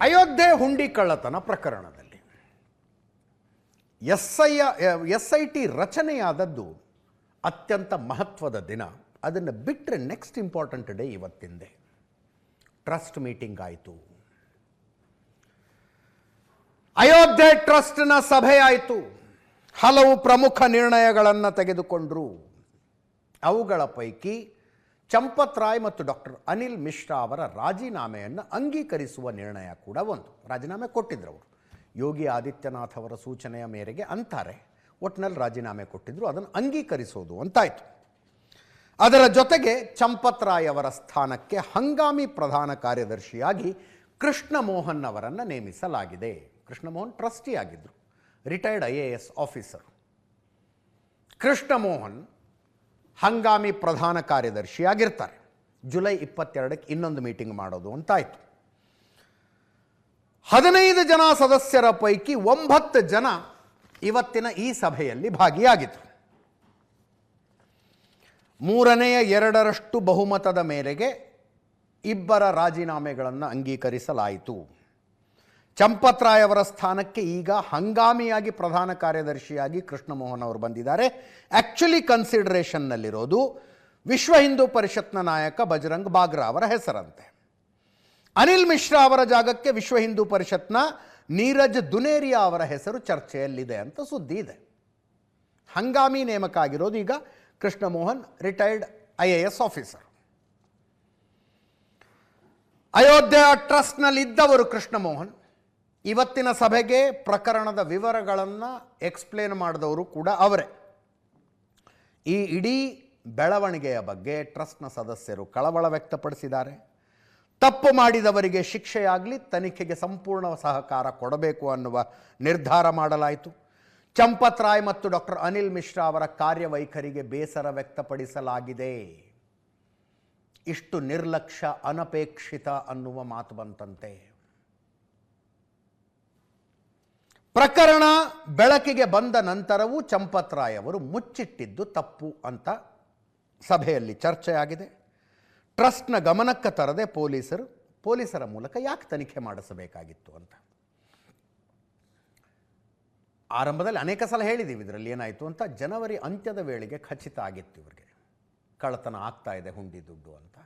ಅಯೋಧ್ಯೆ ಹುಂಡಿ ಕಳ್ಳತನ ಪ್ರಕರಣದಲ್ಲಿ SIT ರಚನೆಯಾದದ್ದು ಅತ್ಯಂತ ಮಹತ್ವದ ದಿನ. ಅದನ್ನು ಬಿಟ್ಟರೆ ನೆಕ್ಸ್ಟ್ ಇಂಪಾರ್ಟೆಂಟ್ ಡೇ ಇವತ್ತಿಂದೆ. ಟ್ರಸ್ಟ್ ಮೀಟಿಂಗ್ ಆಯಿತು, ಅಯೋಧ್ಯೆ ಟ್ರಸ್ಟ್ನ ಸಭೆ ಆಯಿತು, ಹಲವು ಪ್ರಮುಖ ನಿರ್ಣಯಗಳನ್ನು ತೆಗೆದುಕೊಂಡರು. ಅವುಗಳ ಪೈಕಿ ಚಂಪತ್ ರಾಯ್ ಮತ್ತು ಡಾಕ್ಟರ್ ಅನಿಲ್ ಮಿಶ್ರಾ ಅವರ ರಾಜೀನಾಮೆಯನ್ನು ಅಂಗೀಕರಿಸುವ ನಿರ್ಣಯ ಕೂಡ ಒಂದು. ರಾಜೀನಾಮೆ ಕೊಟ್ಟಿದ್ರು ಅವರು, ಯೋಗಿ ಆದಿತ್ಯನಾಥ್ ಅವರ ಸೂಚನೆಯ ಮೇರೆಗೆ ಅಂತಾರೆ. ಒಟ್ಟಿನಲ್ಲಿ ರಾಜೀನಾಮೆ ಕೊಟ್ಟಿದ್ರು, ಅದನ್ನು ಅಂಗೀಕರಿಸೋದು ಅಂತಾಯಿತು. ಅದರ ಜೊತೆಗೆ ಚಂಪತ್ ರಾಯ್ ಅವರ ಸ್ಥಾನಕ್ಕೆ ಹಂಗಾಮಿ ಪ್ರಧಾನ ಕಾರ್ಯದರ್ಶಿಯಾಗಿ ಕೃಷ್ಣ ಮೋಹನ್ ಅವರನ್ನು ನೇಮಿಸಲಾಗಿದೆ. ಕೃಷ್ಣ ಮೋಹನ್ ಟ್ರಸ್ಟಿ ಆಗಿದ್ದರು, retired IAS officer. Krishna Mohan ಹಂಗಾಮಿ ಪ್ರಧಾನ ಕಾರ್ಯದರ್ಶಿಯಾಗಿರ್ತಾರೆ. ಜುಲೈ 22ಕ್ಕೆ ಇನ್ನೊಂದು ಮೀಟಿಂಗ್ ಮಾಡೋದು ಅಂತಾಯಿತು. 15 ಜನ ಸದಸ್ಯರ ಪೈಕಿ 9 ಜನ ಇವತ್ತಿನ ಈ ಸಭೆಯಲ್ಲಿ ಭಾಗಿಯಾಗಿದ್ದರು. 2/3 ಬಹುಮತದ ಮೇರೆಗೆ ಇಬ್ಬರ ರಾಜೀನಾಮೆಗಳನ್ನು ಅಂಗೀಕರಿಸಲಾಯಿತು. ಚಂಪತ್ ರಾಯ್ ಅವರ ಸ್ಥಾನಕ್ಕೆ ಈಗ ಹಂಗಾಮಿಯಾಗಿ ಪ್ರಧಾನ ಕಾರ್ಯದರ್ಶಿಯಾಗಿ ಕೃಷ್ಣ ಮೋಹನ್ ಅವರು ಬಂದಿದ್ದಾರೆ. ಆ್ಯಕ್ಚುಲಿ ಕನ್ಸಿಡರೇಷನ್ನಲ್ಲಿರೋದು ವಿಶ್ವ ಹಿಂದೂ ಪರಿಷತ್ನ ನಾಯಕ ಬಜರಂಗ್ ಬಾಗ್ರಾ ಅವರ ಹೆಸರಂತೆ. ಅನಿಲ್ ಮಿಶ್ರಾ ಅವರ ಜಾಗಕ್ಕೆ ವಿಶ್ವ ಹಿಂದೂ ಪರಿಷತ್ನ ನೀರಜ್ ದುನೇರಿಯಾ ಅವರ ಹೆಸರು ಚರ್ಚೆಯಲ್ಲಿದೆ ಅಂತ ಸುದ್ದಿ ಇದೆ. ಹಂಗಾಮಿ ನೇಮಕ ಆಗಿರೋದು ಈಗ Krishna Mohan, retired IAS officer. Ayodhya ಟ್ರಸ್ಟ್ನಲ್ಲಿದ್ದವರು ಕೃಷ್ಣ ಮೋಹನ್. ಇವತ್ತಿನ ಸಭೆಗೆ ಪ್ರಕರಣದ ವಿವರಗಳನ್ನು ಎಕ್ಸ್ಪ್ಲೇನ್ ಮಾಡಿದವರು ಕೂಡ ಅವರೇ. ಈ ಇಡೀ ಬೆಳವಣಿಗೆಯ ಬಗ್ಗೆ ಟ್ರಸ್ಟ್ನ ಸದಸ್ಯರು ಕಳವಳ ವ್ಯಕ್ತಪಡಿಸಿದ್ದಾರೆ. ತಪ್ಪು ಮಾಡಿದವರಿಗೆ ಶಿಕ್ಷೆಯಾಗಲಿ, ತನಿಖೆಗೆ ಸಂಪೂರ್ಣ ಸಹಕಾರ ಕೊಡಬೇಕು ಅನ್ನುವ ನಿರ್ಧಾರ ಮಾಡಲಾಯಿತು. ಚಂಪತ್ ರಾಯ್ ಮತ್ತು ಡಾಕ್ಟರ್ ಅನಿಲ್ ಮಿಶ್ರಾ ಅವರ ಕಾರ್ಯವೈಖರಿಗೆ ಬೇಸರ ವ್ಯಕ್ತಪಡಿಸಲಾಗಿದೆ. ಇಷ್ಟು ನಿರ್ಲಕ್ಷ್ಯ ಅನಪೇಕ್ಷಿತ ಅನ್ನುವ ಮಾತು ಬಂತಂತೆ. ಪ್ರಕರಣ ಬೆಳಕಿಗೆ ಬಂದ ನಂತರವೂ ಚಂಪತ್ ರಾಯ್ ಅವರು ಮುಚ್ಚಿಟ್ಟಿದ್ದು ತಪ್ಪು ಅಂತ ಸಭೆಯಲ್ಲಿ ಚರ್ಚೆಯಾಗಿದೆ. ಟ್ರಸ್ಟ್ನ ಗಮನಕ್ಕೆ ತರದೆ ಪೊಲೀಸರ ಮೂಲಕ ಯಾಕೆ ತನಿಖೆ ಮಾಡಿಸಬೇಕಾಗಿತ್ತು ಅಂತ ಆರಂಭದಲ್ಲಿ ಅನೇಕ ಸಲ ಹೇಳಿದ್ದೀವಿ. ಇದರಲ್ಲಿ ಏನಾಯಿತು ಅಂತ ಜನವರಿ ಅಂತ್ಯದ ವೇಳೆಗೆ ಖಚಿತ ಆಗಿತ್ತು ಇವರಿಗೆ ಕಳ್ಳತನ ಆಗ್ತಾ ಇದೆ ಹುಂಡಿ ದುಡ್ಡು ಅಂತ.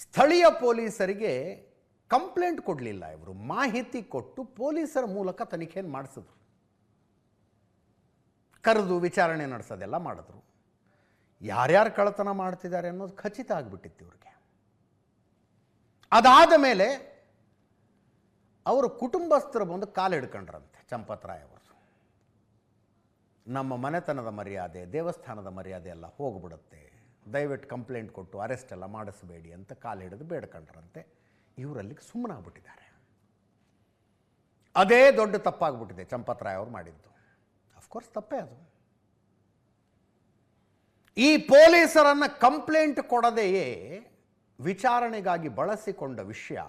ಸ್ಥಳೀಯ ಪೊಲೀಸರಿಗೆ ಕಂಪ್ಲೇಂಟ್ ಕೊಡಲಿಲ್ಲ ಇವರು, ಮಾಹಿತಿ ಕೊಟ್ಟು ಪೊಲೀಸರ ಮೂಲಕ ತನಿಖೆಯನ್ನು ಮಾಡಿಸಿದ್ರು. ಕರೆದು ವಿಚಾರಣೆ ನಡೆಸೋದೆಲ್ಲ ಮಾಡಿದ್ರು. ಯಾರ್ಯಾರು ಕಳ್ಳತನ ಮಾಡ್ತಿದ್ದಾರೆ ಅನ್ನೋದು ಖಚಿತ ಆಗಿಬಿಟ್ಟಿತ್ತು ಇವ್ರಿಗೆ. ಅದಾದ ಮೇಲೆ ಅವರು ಕುಟುಂಬಸ್ಥರು ಬಂದು ಕಾಲು ಹಿಡ್ಕೊಂಡ್ರಂತೆ ಚಂಪತ್ ರಾಯ್ ಅವರು. ನಮ್ಮ ಮನೆತನದ ಮರ್ಯಾದೆ, ದೇವಸ್ಥಾನದ ಮರ್ಯಾದೆ ಎಲ್ಲ ಹೋಗ್ಬಿಡುತ್ತೆ, ದಯವಿಟ್ಟು ಕಂಪ್ಲೇಂಟ್ ಕೊಟ್ಟು ಅರೆಸ್ಟ್ ಎಲ್ಲ ಮಾಡಿಸಬೇಡಿ ಅಂತ ಕಾಲು ಹಿಡಿದು ಬೇಡ್ಕೊಂಡ್ರಂತೆ. ಇವರಲ್ಲಿಗೆ ಸುಮ್ಮನಾಗ್ಬಿಟ್ಟಿದ್ದಾರೆ. ಅದೇ ದೊಡ್ಡ ತಪ್ಪಾಗ್ಬಿಟ್ಟಿದೆ ಚಂಪತ್ ರಾಯ್ ಅವರು ಮಾಡಿದ್ದು. ಅಫ್ಕೋರ್ಸ್ ತಪ್ಪೇ ಅದು. ಈ ಪೊಲೀಸರನ್ನು ಕಂಪ್ಲೇಂಟ್ ಕೊಡದೆಯೇ ವಿಚಾರಣೆಗಾಗಿ ಬಳಸಿಕೊಂಡ ವಿಷಯ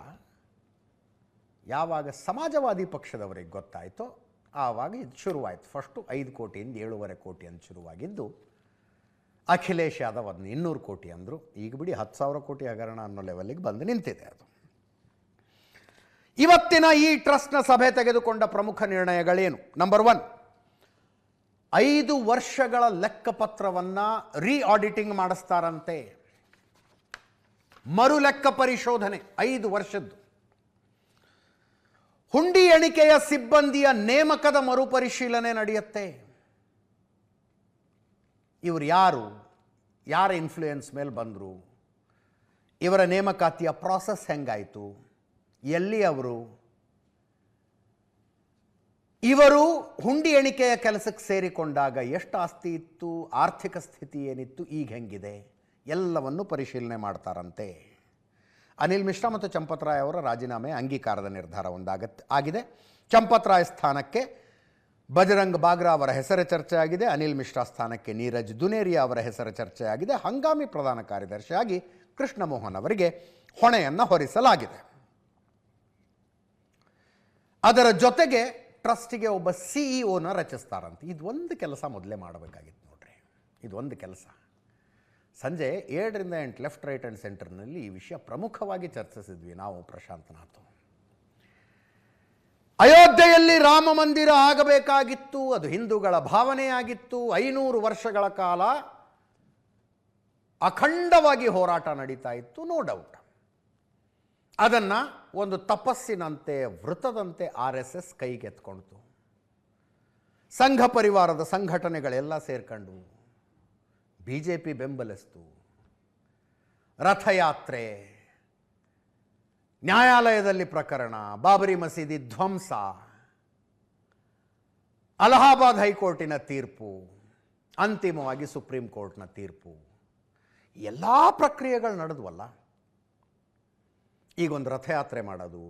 ಯಾವಾಗ ಸಮಾಜವಾದಿ ಪಕ್ಷದವರಿಗೆ ಗೊತ್ತಾಯಿತೋ ಆವಾಗ ಇದು ಶುರುವಾಯಿತು. ಫಸ್ಟು 5 ಕೋಟಿಯಿಂದ 7.5 ಕೋಟಿ ಅಂತ ಶುರುವಾಗಿದ್ದು, ಅಖಿಲೇಶ್ ಯಾದವ್ ಅದನ್ನು 200 ಕೋಟಿ ಅಂದರು. ಈಗ ಬಿಡಿ 10,000 ಕೋಟಿ ಹಗರಣ ಅನ್ನೋ ಲೆವೆಲ್ಲಿಗೆ ಬಂದು ನಿಂತಿದೆ ಅದು. ಇವತ್ತಿನ ಈ ಟ್ರಸ್ಟ್ನ ಸಭೆ ತೆಗೆದುಕೊಂಡ ಪ್ರಮುಖ ನಿರ್ಣಯಗಳೇನು? ನಂಬರ್ 1, 5 ವರ್ಷಗಳ ಲೆಕ್ಕಪತ್ರವನ್ನು ಆಡಿಟಿಂಗ್ ಮಾಡಿಸ್ತಾರಂತೆ. ಮರು ಲೆಕ್ಕ ಪರಿಶೋಧನೆ 5 ವರ್ಷದ್ದು. ಹುಂಡಿ ಎಣಿಕೆಯ ಸಿಬ್ಬಂದಿಯ ನೇಮಕದ ಮರುಪರಿಶೀಲನೆ ನಡೆಯುತ್ತೆ. ಇವರು ಯಾರ ಇನ್ಫ್ಲೂಯೆನ್ಸ್ ಮೇಲೆ ಬಂದರು, ಇವರ ನೇಮಕಾತಿಯ ಪ್ರಾಸೆಸ್ ಹೆಂಗಾಯಿತು, ಎಲ್ಲಿ ಇವರು ಹುಂಡಿ ಎಣಿಕೆಯ ಕೆಲಸಕ್ಕೆ ಸೇರಿಕೊಂಡಾಗ ಎಷ್ಟು ಆಸ್ತಿ ಇತ್ತು, ಆರ್ಥಿಕ ಸ್ಥಿತಿ ಏನಿತ್ತು, ಈಗ ಹೆಂಗಿದೆ, ಎಲ್ಲವನ್ನು ಪರಿಶೀಲನೆ ಮಾಡ್ತಾರಂತೆ. ಅನಿಲ್ ಮಿಶ್ರಾ ಮತ್ತು ಚಂಪತ್ ರಾಯ್ ಅವರ ರಾಜೀನಾಮೆ ಅಂಗೀಕಾರದ ನಿರ್ಧಾರ ಆಗಿದೆ. ಚಂಪತ್ ರಾಯ್ ಸ್ಥಾನಕ್ಕೆ ಬಜರಂಗ್ ಬಾಗ್ರಾ ಅವರ ಹೆಸರು ಚರ್ಚೆಯಾಗಿದೆ. ಅನಿಲ್ ಮಿಶ್ರಾ ಸ್ಥಾನಕ್ಕೆ ನೀರಜ್ ದುನೇರಿಯಾ ಅವರ ಹೆಸರು ಚರ್ಚೆಯಾಗಿದೆ. ಹಂಗಾಮಿ ಪ್ರಧಾನ ಕಾರ್ಯದರ್ಶಿಯಾಗಿ ಕೃಷ್ಣ ಮೋಹನ್ ಅವರಿಗೆ ಹೊಣೆಯನ್ನು ಹೊರಿಸಲಾಗಿದೆ. ಅದರ ಜೊತೆಗೆ ಟ್ರಸ್ಟಿಗೆ ಒಬ್ಬ CEO ರಚಿಸ್ತಾರಂತೆ. ಇದೊಂದು ಕೆಲಸ ಮೊದಲೇ ಮಾಡಬೇಕಾಗಿತ್ತು ನೋಡ್ರಿ. ಇದೊಂದು ಕೆಲಸ ಸಂಜೆ 7ರಿಂದ 8 ಲೆಫ್ಟ್ ರೈಟ್ ಆ್ಯಂಡ್ ಸೆಂಟರ್ನಲ್ಲಿ ಈ ವಿಷಯ ಪ್ರಮುಖವಾಗಿ ಚರ್ಚಿಸಿದ್ವಿ ನಾವು, ಪ್ರಶಾಂತ್ ನಾಥ್. ಅಯೋಧ್ಯೆಯಲ್ಲಿ ರಾಮ ಮಂದಿರ ಆಗಬೇಕಾಗಿತ್ತು, ಅದು ಹಿಂದೂಗಳ ಭಾವನೆಯಾಗಿತ್ತು. 500 ವರ್ಷಗಳ ಕಾಲ ಅಖಂಡವಾಗಿ ಹೋರಾಟ ನಡೀತಾ ಇತ್ತು, ನೋ ಡೌಟ್. ಅದನ್ನು ಒಂದು ತಪಸ್ಸಿನಂತೆ, ವೃತದಂತೆ RSS ಕೈಗೆತ್ಕೊಳ್ತು. ಸಂಘ ಪರಿವಾರದ ಸಂಘಟನೆಗಳೆಲ್ಲ ಸೇರ್ಕೊಂಡು BJP ಬೆಂಬಲಿಸ್ತು. ರಥಯಾತ್ರೆ, ನ್ಯಾಯಾಲಯದಲ್ಲಿ ಪ್ರಕರಣ, ಬಾಬರಿ ಮಸೀದಿ ಧ್ವಂಸ, ಅಲಹಾಬಾದ್ ಹೈಕೋರ್ಟಿನ ತೀರ್ಪು, ಅಂತಿಮವಾಗಿ ಸುಪ್ರೀಂ ಕೋರ್ಟ್ನ ತೀರ್ಪು, ಎಲ್ಲ ಪ್ರಕ್ರಿಯೆಗಳು ನಡೆದ್ವಲ್ಲ. ಈಗೊಂದು ರಥಯಾತ್ರೆ ಮಾಡೋದು,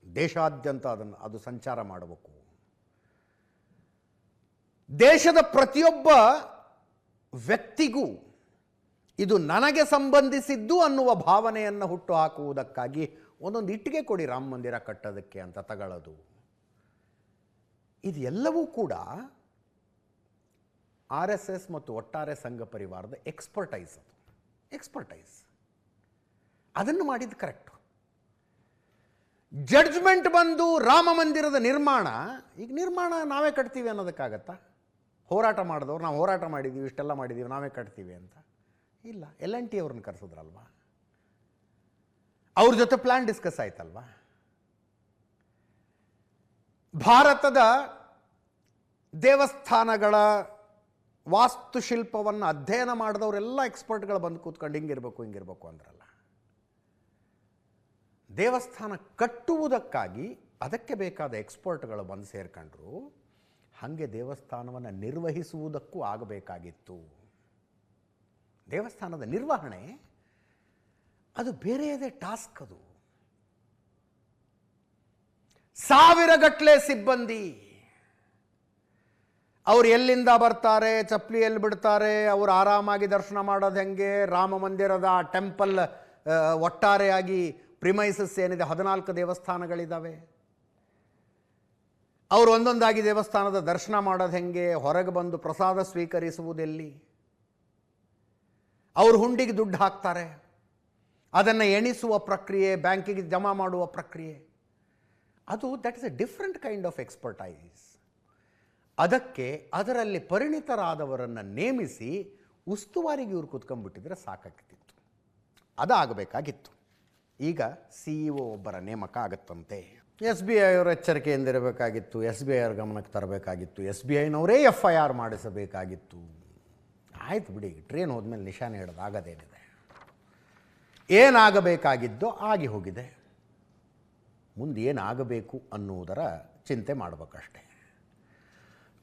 ದೇಶಾದ್ಯಂತ ಅದು ಸಂಚಾರ ಮಾಡಬೇಕು. ದೇಶದ ಪ್ರತಿಯೊಬ್ಬ ವ್ಯಕ್ತಿಗೂ ಇದು ನನಗೆ ಸಂಬಂಧಿಸಿದ್ದು ಅನ್ನುವ ಭಾವನೆಯನ್ನು ಹುಟ್ಟು ಹಾಕುವುದಕ್ಕಾಗಿ ಒಂದೊಂದು ಇಟ್ಟಿಗೆ ಕೊಡಿ ರಾಮ ಮಂದಿರ ಕಟ್ಟೋದಕ್ಕೆ ಅಂತ ತಗೊಳ್ಳೋದು, ಇದೆಲ್ಲವೂ ಕೂಡ RSS ಮತ್ತು ಒಟ್ಟಾರೆ ಸಂಘ ಪರಿವಾರದ ಎಕ್ಸ್ಪರ್ಟೈಸ್. ಅದನ್ನು ಮಾಡಿದ್ದು ಕರೆಕ್ಟು. ಜಡ್ಜ್ಮೆಂಟ್ ಬಂದು ರಾಮ ಮಂದಿರದ ನಿರ್ಮಾಣ, ಈಗ ನಿರ್ಮಾಣ ನಾವೇ ಕಟ್ತೀವಿ ಅನ್ನೋದಕ್ಕಾಗತ್ತಾ? ಹೋರಾಟ ಮಾಡಿದವ್ರು ನಾವು ಹೋರಾಟ ಮಾಡಿದ್ದೀವಿ, ಇಷ್ಟೆಲ್ಲ ಮಾಡಿದ್ದೀವಿ, ನಾವೇ ಕಟ್ತೀವಿ ಅಂತ ಇಲ್ಲ. L&T ಅವ್ರನ್ನ ಕರೆಸಿದ್ರಲ್ವ, ಅವ್ರ ಜೊತೆ ಪ್ಲಾನ್ ಡಿಸ್ಕಸ್ ಆಯ್ತಲ್ವ. ಭಾರತದ ದೇವಸ್ಥಾನಗಳ ವಾಸ್ತುಶಿಲ್ಪವನ್ನು ಅಧ್ಯಯನ ಮಾಡಿದವರೆಲ್ಲ ಎಕ್ಸ್ಪರ್ಟ್ಗಳು ಬಂದು ಕೂತ್ಕೊಂಡು ಹಿಂಗಿರ್ಬೇಕು ಅಂದ್ರಲ್ಲ. ದೇವಸ್ಥಾನ ಕಟ್ಟುವುದಕ್ಕಾಗಿ ಅದಕ್ಕೆ ಬೇಕಾದ ಎಕ್ಸ್ಪರ್ಟ್ಗಳು ಬಂದು ಸೇರ್ಕೊಂಡ್ರು. ಹಾಗೆ ದೇವಸ್ಥಾನವನ್ನು ನಿರ್ವಹಿಸುವುದಕ್ಕೂ ಆಗಬೇಕಾಗಿತ್ತು. ದೇವಸ್ಥಾನದ ನಿರ್ವಹಣೆ ಅದು ಬೇರೆಯದೇ ಟಾಸ್ಕ್. ಅದು ಸಾವಿರಗಟ್ಟಲೆ ಸಿಬ್ಬಂದಿ, ಅವ್ರು ಎಲ್ಲಿಂದ ಬರ್ತಾರೆ, ಚಪ್ಪಲಿ ಎಲ್ಲಿ ಬಿಡ್ತಾರೆ, ಅವರು ಆರಾಮಾಗಿ ದರ್ಶನ ಮಾಡೋದು ಹೆಂಗೆ, ರಾಮ ಮಂದಿರದ ಟೆಂಪಲ್ ಒಟ್ಟಾರೆಯಾಗಿ ಪ್ರಿಮೈಸಸ್ ಏನಿದೆ 14 ದೇವಸ್ಥಾನಗಳಿದ್ದಾವೆ, ಅವರು ಒಂದೊಂದಾಗಿ ದೇವಸ್ಥಾನದ ದರ್ಶನ ಮಾಡೋದು ಹೆಂಗೆ, ಹೊರಗೆ ಬಂದು ಪ್ರಸಾದ ಸ್ವೀಕರಿಸುವುದೆಲ್ಲಿ, ಅವರು ಹುಂಡಿಗೆ ದುಡ್ಡು ಹಾಕ್ತಾರೆ, ಅದನ್ನು ಎಣಿಸುವ ಪ್ರಕ್ರಿಯೆ, ಬ್ಯಾಂಕಿಗೆ ಜಮಾ ಮಾಡುವ ಪ್ರಕ್ರಿಯೆ, ಅದು that is A different kind of expertise. ಅದಕ್ಕೆ ಅದರಲ್ಲಿ ಪರಿಣಿತರಾದವರನ್ನು ನೇಮಿಸಿ ಉಸ್ತುವಾರಿಗೆ ಇವ್ರು ಕೂತ್ಕೊಂಡ್ಬಿಟ್ಟಿದ್ರೆ ಸಾಕಾಗ್ತಿತ್ತು. ಅದಾಗಬೇಕಾಗಿತ್ತು. ಈಗ CEO ಒಬ್ಬರ ನೇಮಕ ಆಗುತ್ತಂತೆ. SBI ಅವರು ಎಚ್ಚರಿಕೆಯಿಂದಿರಬೇಕಾಗಿತ್ತು, SBI ಅವ್ರ ಗಮನಕ್ಕೆ ತರಬೇಕಾಗಿತ್ತು, SBIನವರೇ FIR ಮಾಡಿಸಬೇಕಾಗಿತ್ತು. ಆಯ್ತು ಬಿಡಿ, ಟ್ರೈನ್ ಹೋದ್ಮೇಲೆ ನಿಶಾನೆ ಹಿಡಿದಾಗದೇನಿದೆ. ಏನಾಗಬೇಕಾಗಿದ್ದೋ ಆಗಿ ಹೋಗಿದೆ. ಮುಂದೆ ಏನಾಗಬೇಕು ಅನ್ನುವುದರ ಚಿಂತೆ ಮಾಡಬೇಕಷ್ಟೆ.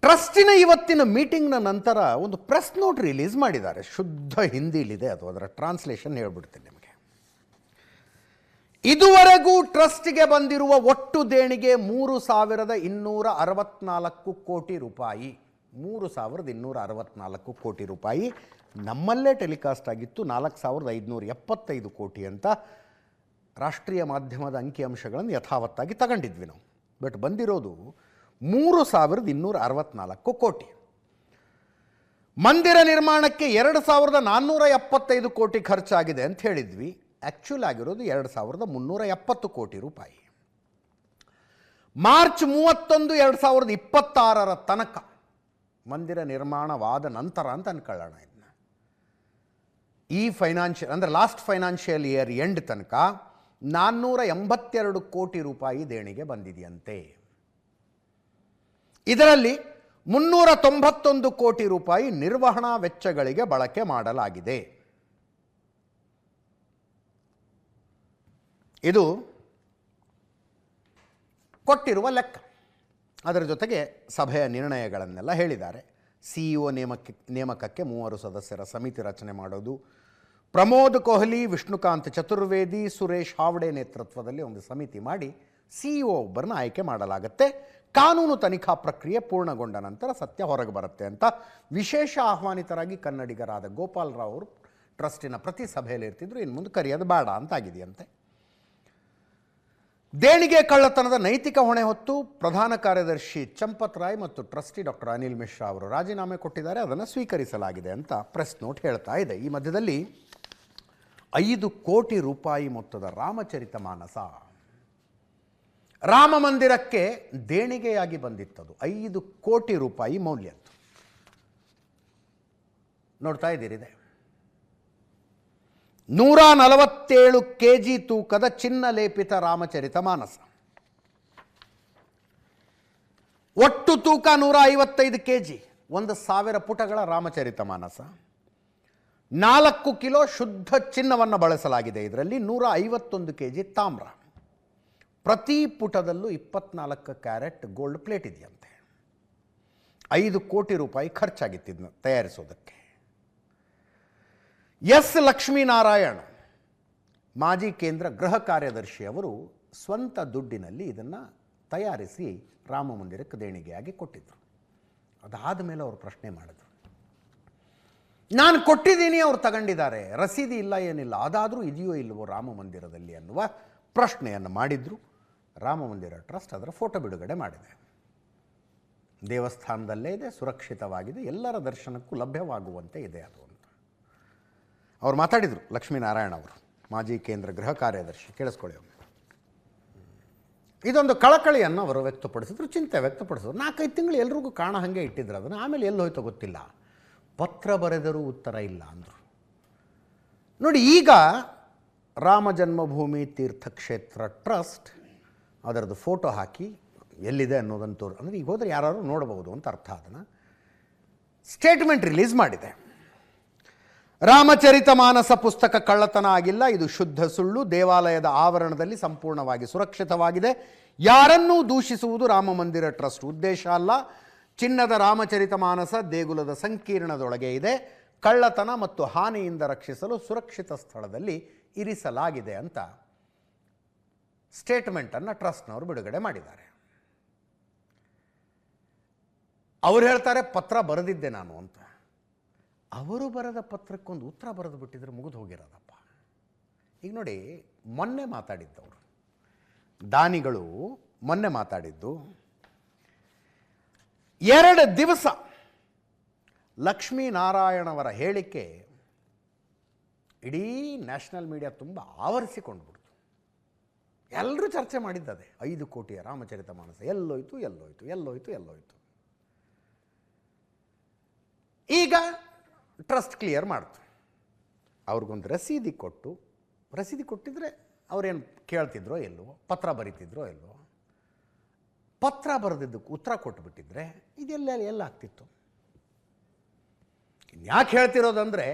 ಟ್ರಸ್ಟಿನ ಇವತ್ತಿನ ಮೀಟಿಂಗ್ನ ನಂತರ ಒಂದು ಪ್ರೆಸ್ ನೋಟ್ ರಿಲೀಸ್ ಮಾಡಿದ್ದಾರೆ. ಶುದ್ಧ ಹಿಂದಿಲಿದೆ, ಅದು ಅದರ ಟ್ರಾನ್ಸ್ಲೇಷನ್ ಹೇಳ್ಬಿಡ್ತೀನಿ ನಿಮಗೆ. ಇದುವರೆಗೂ ಟ್ರಸ್ಟ್ಗೆ ಬಂದಿರುವ ಒಟ್ಟು ದೇಣಿಗೆ 3,264 ಕೋಟಿ ರೂಪಾಯಿ. 3,264 ಕೋಟಿ ರೂಪಾಯಿ ನಮ್ಮಲ್ಲೇ ಟೆಲಿಕಾಸ್ಟ್ ಆಗಿತ್ತು. 4,575 ಕೋಟಿ ಅಂತ ರಾಷ್ಟ್ರೀಯ ಮಾಧ್ಯಮದ ಅಂಕಿಅಂಶಗಳನ್ನು ಯಥಾವತ್ತಾಗಿ ತಗೊಂಡಿದ್ವಿ ನಾವು. ಬಟ್ ಬಂದಿರೋದು 3,264 ಕೋಟಿ. ಮಂದಿರ ನಿರ್ಮಾಣಕ್ಕೆ 2,475 ಕೋಟಿ ಖರ್ಚಾಗಿದೆ ಅಂತ ಹೇಳಿದ್ವಿ. ಆ್ಯಕ್ಚುಲ್ ಆಗಿರೋದು 2,370 ಕೋಟಿ ರೂಪಾಯಿ. ಮಾರ್ಚ್ 31, 2026 ತನಕ ಮಂದಿರ ನಿರ್ಮಾಣವಾದ ನಂತರ ಅಂತ ಅನ್ಕೊಳ್ಳೋಣ. ಇದನ್ನ ಈ ಫೈನಾನ್ಷಿಯಲ್ ಅಂದರೆ ಲಾಸ್ಟ್ ಫೈನಾನ್ಷಿಯಲ್ ಇಯರ್ ಎಂಡ್ ತನಕ 482 ಕೋಟಿ ರೂಪಾಯಿ ದೇಣಿಗೆ ಬಂದಿದೆಯಂತೆ. ಇದರಲ್ಲಿ 391 ಕೋಟಿ ರೂಪಾಯಿ ನಿರ್ವಹಣಾ ವೆಚ್ಚಗಳಿಗೆ ಬಳಕೆ ಮಾಡಲಾಗಿದೆ. ಇದು ಕೊಟ್ಟಿರುವ ಲೆಕ್ಕ. ಅದರ ಜೊತೆಗೆ ಸಭೆಯ ನಿರ್ಣಯಗಳನ್ನೆಲ್ಲ ಹೇಳಿದ್ದಾರೆ. CEO ನೇಮಕಕ್ಕೆ 3 ಸದಸ್ಯರ ಸಮಿತಿ ರಚನೆ ಮಾಡೋದು, ಪ್ರಮೋದ್ ಕೊಹ್ಲಿ, ವಿಷ್ಣುಕಾಂತ್ ಚತುರ್ವೇದಿ, ಸುರೇಶ್ ಹಾವ್ಡೆ ನೇತೃತ್ವದಲ್ಲಿ ಒಂದು ಸಮಿತಿ ಮಾಡಿ CEO ಒಬ್ಬರನ್ನ ಆಯ್ಕೆ ಮಾಡಲಾಗುತ್ತೆ. ಕಾನೂನು ತನಿಖಾ ಪ್ರಕ್ರಿಯೆ ಪೂರ್ಣಗೊಂಡ ನಂತರ ಸತ್ಯ ಹೊರಗೆ ಬರುತ್ತೆ ಅಂತ ವಿಶೇಷ ಆಹ್ವಾನಿತರಾಗಿ ಕನ್ನಡಿಗರಾದ ಗೋಪಾಲ್ ರಾವ್ ಅವರು ಟ್ರಸ್ಟಿನ ಪ್ರತಿ ಸಭೆಯಲ್ಲಿ ಇರ್ತಿದ್ರು. ಇನ್ನು ಮುಂದೆ ಕರೆಯೋದು ಬೇಡ ಅಂತಾಗಿದೆಯಂತೆ. ದೇಣಿಗೆ ಕಳ್ಳತನದ ನೈತಿಕ ಹೊಣೆ ಹೊತ್ತು ಪ್ರಧಾನ ಕಾರ್ಯದರ್ಶಿ ಚಂಪತ್ ರಾಯ್ ಮತ್ತು ಟ್ರಸ್ಟಿ ಡಾಕ್ಟರ್ ಅನಿಲ್ ಮಿಶ್ರಾ ಅವರು ರಾಜೀನಾಮೆ ಕೊಟ್ಟಿದ್ದಾರೆ. ಅದನ್ನು ಸ್ವೀಕರಿಸಲಾಗಿದೆ ಅಂತ ಪ್ರೆಸ್ ನೋಟ್ ಹೇಳ್ತಾ ಇದೆ. ಈ ಮಧ್ಯದಲ್ಲಿ 5 ಕೋಟಿ ರೂಪಾಯಿ ಮೊತ್ತದ ರಾಮಚರಿತ ಮಾನಸ ರಾಮ ಮಂದಿರಕ್ಕೆ ದೇಣಿಗೆಯಾಗಿ ಬಂದಿತ್ತದು 5 ಕೋಟಿ ರೂಪಾಯಿ ಮೌಲ್ಯದ್ದು. ನೋಡ್ತಾ ಇದ್ದೀರಿದೆ 147 kg ತೂಕದ ಚಿನ್ನ ಲೇಪಿತ ರಾಮಚರಿತ ಮಾನಸ. ಒಟ್ಟು ತೂಕ 155 kg, 1000 ಪುಟಗಳ ರಾಮಚರಿತ ಮಾನಸ. 4 ಕಿಲೋ ಶುದ್ಧ ಚಿನ್ನವನ್ನು ಬಳಸಲಾಗಿದೆ. ಇದರಲ್ಲಿ 151 kg ತಾಮ್ರ. ಪ್ರತಿ ಪುಟದಲ್ಲೂ 24 ಕ್ಯಾರೆಟ್ ಗೋಲ್ಡ್ ಪ್ಲೇಟ್ ಇದೆಯಂತೆ. 5 ಕೋಟಿ ರೂಪಾಯಿ ಖರ್ಚಾಗಿತ್ತು ಇದನ್ನು ತಯಾರಿಸೋದಕ್ಕೆ. ಎಸ್ ಲಕ್ಷ್ಮೀನಾರಾಯಣ್ ಮಾಜಿ ಕೇಂದ್ರ ಗೃಹ ಕಾರ್ಯದರ್ಶಿ ಅವರು ಸ್ವಂತ ದುಡ್ಡಿನಲ್ಲಿ ಇದನ್ನು ತಯಾರಿಸಿ ರಾಮ ಮಂದಿರಕ್ಕೆ ದೇಣಿಗೆಯಾಗಿ ಕೊಟ್ಟಿದ್ದರು. ಅದಾದ ಮೇಲೆ ಅವರು ಪ್ರಶ್ನೆ ಮಾಡಿದ್ರು, ನಾನು ಕೊಟ್ಟಿದ್ದೀನಿ, ಅವ್ರು ತಗೊಂಡಿದ್ದಾರೆ, ರಸೀದಿ ಇಲ್ಲ ಏನಿಲ್ಲ, ಅದಾದರೂ ಇದೆಯೋ ಇಲ್ಲವೋ ರಾಮ ಮಂದಿರದಲ್ಲಿ ಅನ್ನುವ ಪ್ರಶ್ನೆಯನ್ನು ಮಾಡಿದ್ರು. ರಾಮ ಮಂದಿರ ಟ್ರಸ್ಟ್ ಅದರ ಫೋಟೋ ಬಿಡುಗಡೆ ಮಾಡಿದೆ. ದೇವಸ್ಥಾನದಲ್ಲೇ ಇದೆ, ಸುರಕ್ಷಿತವಾಗಿದೆ, ಎಲ್ಲರ ದರ್ಶನಕ್ಕೂ ಲಭ್ಯವಾಗುವಂತೆ ಇದೆ ಅದು ಅಂತ ಅವ್ರು ಮಾತಾಡಿದರು. ಲಕ್ಷ್ಮೀನಾರಾಯಣ ಅವರು ಮಾಜಿ ಕೇಂದ್ರ ಗೃಹ ಕಾರ್ಯದರ್ಶಿ, ಕೇಳಿಸ್ಕೊಳ್ಳಿ ಒಮ್ಮೆ. ಇದೊಂದು ಕಳಕಳಿಯನ್ನು ಅವರು ವ್ಯಕ್ತಪಡಿಸಿದ್ರು, ಚಿಂತೆ ವ್ಯಕ್ತಪಡಿಸಿದ್ರು. 4-5 ತಿಂಗಳು ಎಲ್ರಿಗೂ ಕಾಣ ಹಾಗೆ ಇಟ್ಟಿದ್ರು ಅದನ್ನು. ಆಮೇಲೆ ಎಲ್ಲಿ ಹೋಯ್ತೋ ಗೊತ್ತಿಲ್ಲ, ಪತ್ರ ಬರೆದರೂ ಉತ್ತರ ಇಲ್ಲ ಅಂದರು. ನೋಡಿ, ಈಗ ರಾಮ ಜನ್ಮಭೂಮಿ ತೀರ್ಥಕ್ಷೇತ್ರ ಟ್ರಸ್ಟ್ ಅದರದ್ದು ಫೋಟೋ ಹಾಕಿ ಎಲ್ಲಿದೆ ಅನ್ನೋದಂತೂ, ಅಂದರೆ ಈಗ ಹೋದರೆ ಯಾರು ನೋಡಬಹುದು ಅಂತ ಅರ್ಥ. ಅದನ್ನು ಸ್ಟೇಟ್ಮೆಂಟ್ ರಿಲೀಸ್ ಮಾಡಿದೆ. ರಾಮಚರಿತ ಮಾನಸ ಪುಸ್ತಕ ಕಳ್ಳತನ ಆಗಿಲ್ಲ, ಇದು ಶುದ್ಧ ಸುಳ್ಳು. ದೇವಾಲಯದ ಆವರಣದಲ್ಲಿ ಸಂಪೂರ್ಣವಾಗಿ ಸುರಕ್ಷಿತವಾಗಿದೆ. ಯಾರನ್ನೂ ದೂಷಿಸುವುದು ರಾಮ ಮಂದಿರ ಟ್ರಸ್ಟ್ ಉದ್ದೇಶ ಅಲ್ಲ. ಚಿನ್ನದ ರಾಮಚರಿತ ಮಾನಸ ದೇಗುಲದ ಸಂಕೀರ್ಣದೊಳಗೆ ಇದೆ. ಕಳ್ಳತನ ಮತ್ತು ಹಾನಿಯಿಂದ ರಕ್ಷಿಸಲು ಸುರಕ್ಷಿತ ಸ್ಥಳದಲ್ಲಿ ಇರಿಸಲಾಗಿದೆ ಅಂತ ಸ್ಟೇಟ್ಮೆಂಟನ್ನು ಟ್ರಸ್ಟ್ನವರು ಬಿಡುಗಡೆ ಮಾಡಿದ್ದಾರೆ. ಅವ್ರು ಹೇಳ್ತಾರೆ, ಪತ್ರ ಬರೆದಿದ್ದೆ ನಾನು ಅಂತ. ಅವರು ಬರೆದ ಪತ್ರಕ್ಕೊಂದು ಉತ್ತರ ಬರೆದು ಬಿಟ್ಟಿದ್ರೆ ಮುಗಿದು ಹೋಗಿರೋದಪ್ಪ. ಈಗ ನೋಡಿ, ಮೊನ್ನೆ ಮಾತಾಡಿದ್ದವರು ದಾನಿಗಳು ಮೊನ್ನೆ ಮಾತಾಡಿದ್ದು 2 ದಿವಸ ಲಕ್ಷ್ಮೀನಾರಾಯಣವರ ಹೇಳಿಕೆ ಇಡೀ ನ್ಯಾಷನಲ್ ಮೀಡಿಯಾ ತುಂಬ ಆವರಿಸಿಕೊಂಡ್ಬಿಡ್ತು. ಎಲ್ಲರೂ ಚರ್ಚೆ ಮಾಡಿದ್ದದೆ, 5 ಕೋಟಿಯ ರಾಮಚರಿತ ಮಾನಸ ಎಲ್ಲೋಯ್ತು ಎಲ್ಲೋಯ್ತು ಎಲ್ಲೋಯ್ತು ಎಲ್ಲೋಯ್ತು. ಈಗ ಟ್ರಸ್ಟ್ ಕ್ಲಿಯರ್ ಮಾಡ್ತು. ಅವ್ರಿಗೊಂದು ರಸೀದಿ ಕೊಟ್ಟಿದ್ರೆ ಅವ್ರೇನು ಕೇಳ್ತಿದ್ರೋ ಎಲ್ಲವೋ, ಪತ್ರ ಬರೀತಿದ್ರೋ ಎಲ್ಲವೋ. ಪತ್ರ ಬರೆದಿದ್ದಕ್ಕೆ ಉತ್ತರ ಕೊಟ್ಟುಬಿಟ್ಟಿದ್ರೆ ಇದೆಲ್ಲ ಆಗ್ತಿತ್ತು. ಯಾಕೆ ಹೇಳ್ತಿರೋದಂದರೆ,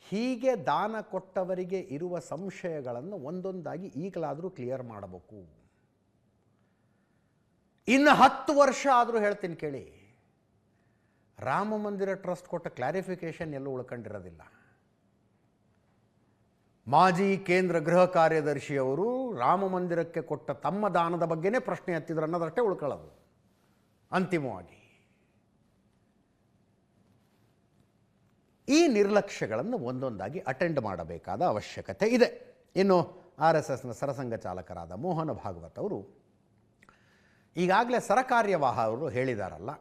ಹೀಗೆ ದಾನ ಕೊಟ್ಟವರಿಗೆ ಇರುವ ಸಂಶಯಗಳನ್ನು ಒಂದೊಂದಾಗಿ ಈಗಲಾದರೂ ಕ್ಲಿಯರ್ ಮಾಡಬೇಕು. ಇನ್ನು 10 ವರ್ಷ ಆದರೂ ಹೇಳ್ತೀನಿ ಕೇಳಿ, ರಾಮ ಮಂದಿರ ಟ್ರಸ್ಟ್ ಕೊಟ್ಟ ಕ್ಲಾರಿಫಿಕೇಶನ್ ಎಲ್ಲೂ ಉಳ್ಕೊಂಡಿರೋದಿಲ್ಲ. ಮಾಜಿ ಕೇಂದ್ರ ಗೃಹ ಕಾರ್ಯದರ್ಶಿಯವರು ರಾಮ ಮಂದಿರಕ್ಕೆ ಕೊಟ್ಟ ತಮ್ಮ ದಾನದ ಬಗ್ಗೆನೇ ಪ್ರಶ್ನೆ ಎತ್ತಿದ್ರು ಅನ್ನೋದಷ್ಟೇ ಉಳ್ಕೊಳ್ಳೋದು. ಅಂತಿಮವಾಗಿ ಈ ನಿರ್ಲಕ್ಷ್ಯಗಳನ್ನು ಒಂದೊಂದಾಗಿ ಅಟೆಂಡ್ ಮಾಡಬೇಕಾದ ಅವಶ್ಯಕತೆ ಇದೆ. ಇನ್ನು RSSನ ಸರಸಂಘ ಚಾಲಕರಾದ ಮೋಹನ ಭಾಗವತ್ ಅವರು ಈಗಾಗಲೇ ಸರಕಾರ್ಯವಾಹ ಅವರು ಹೇಳಿದಾರಲ್ಲ,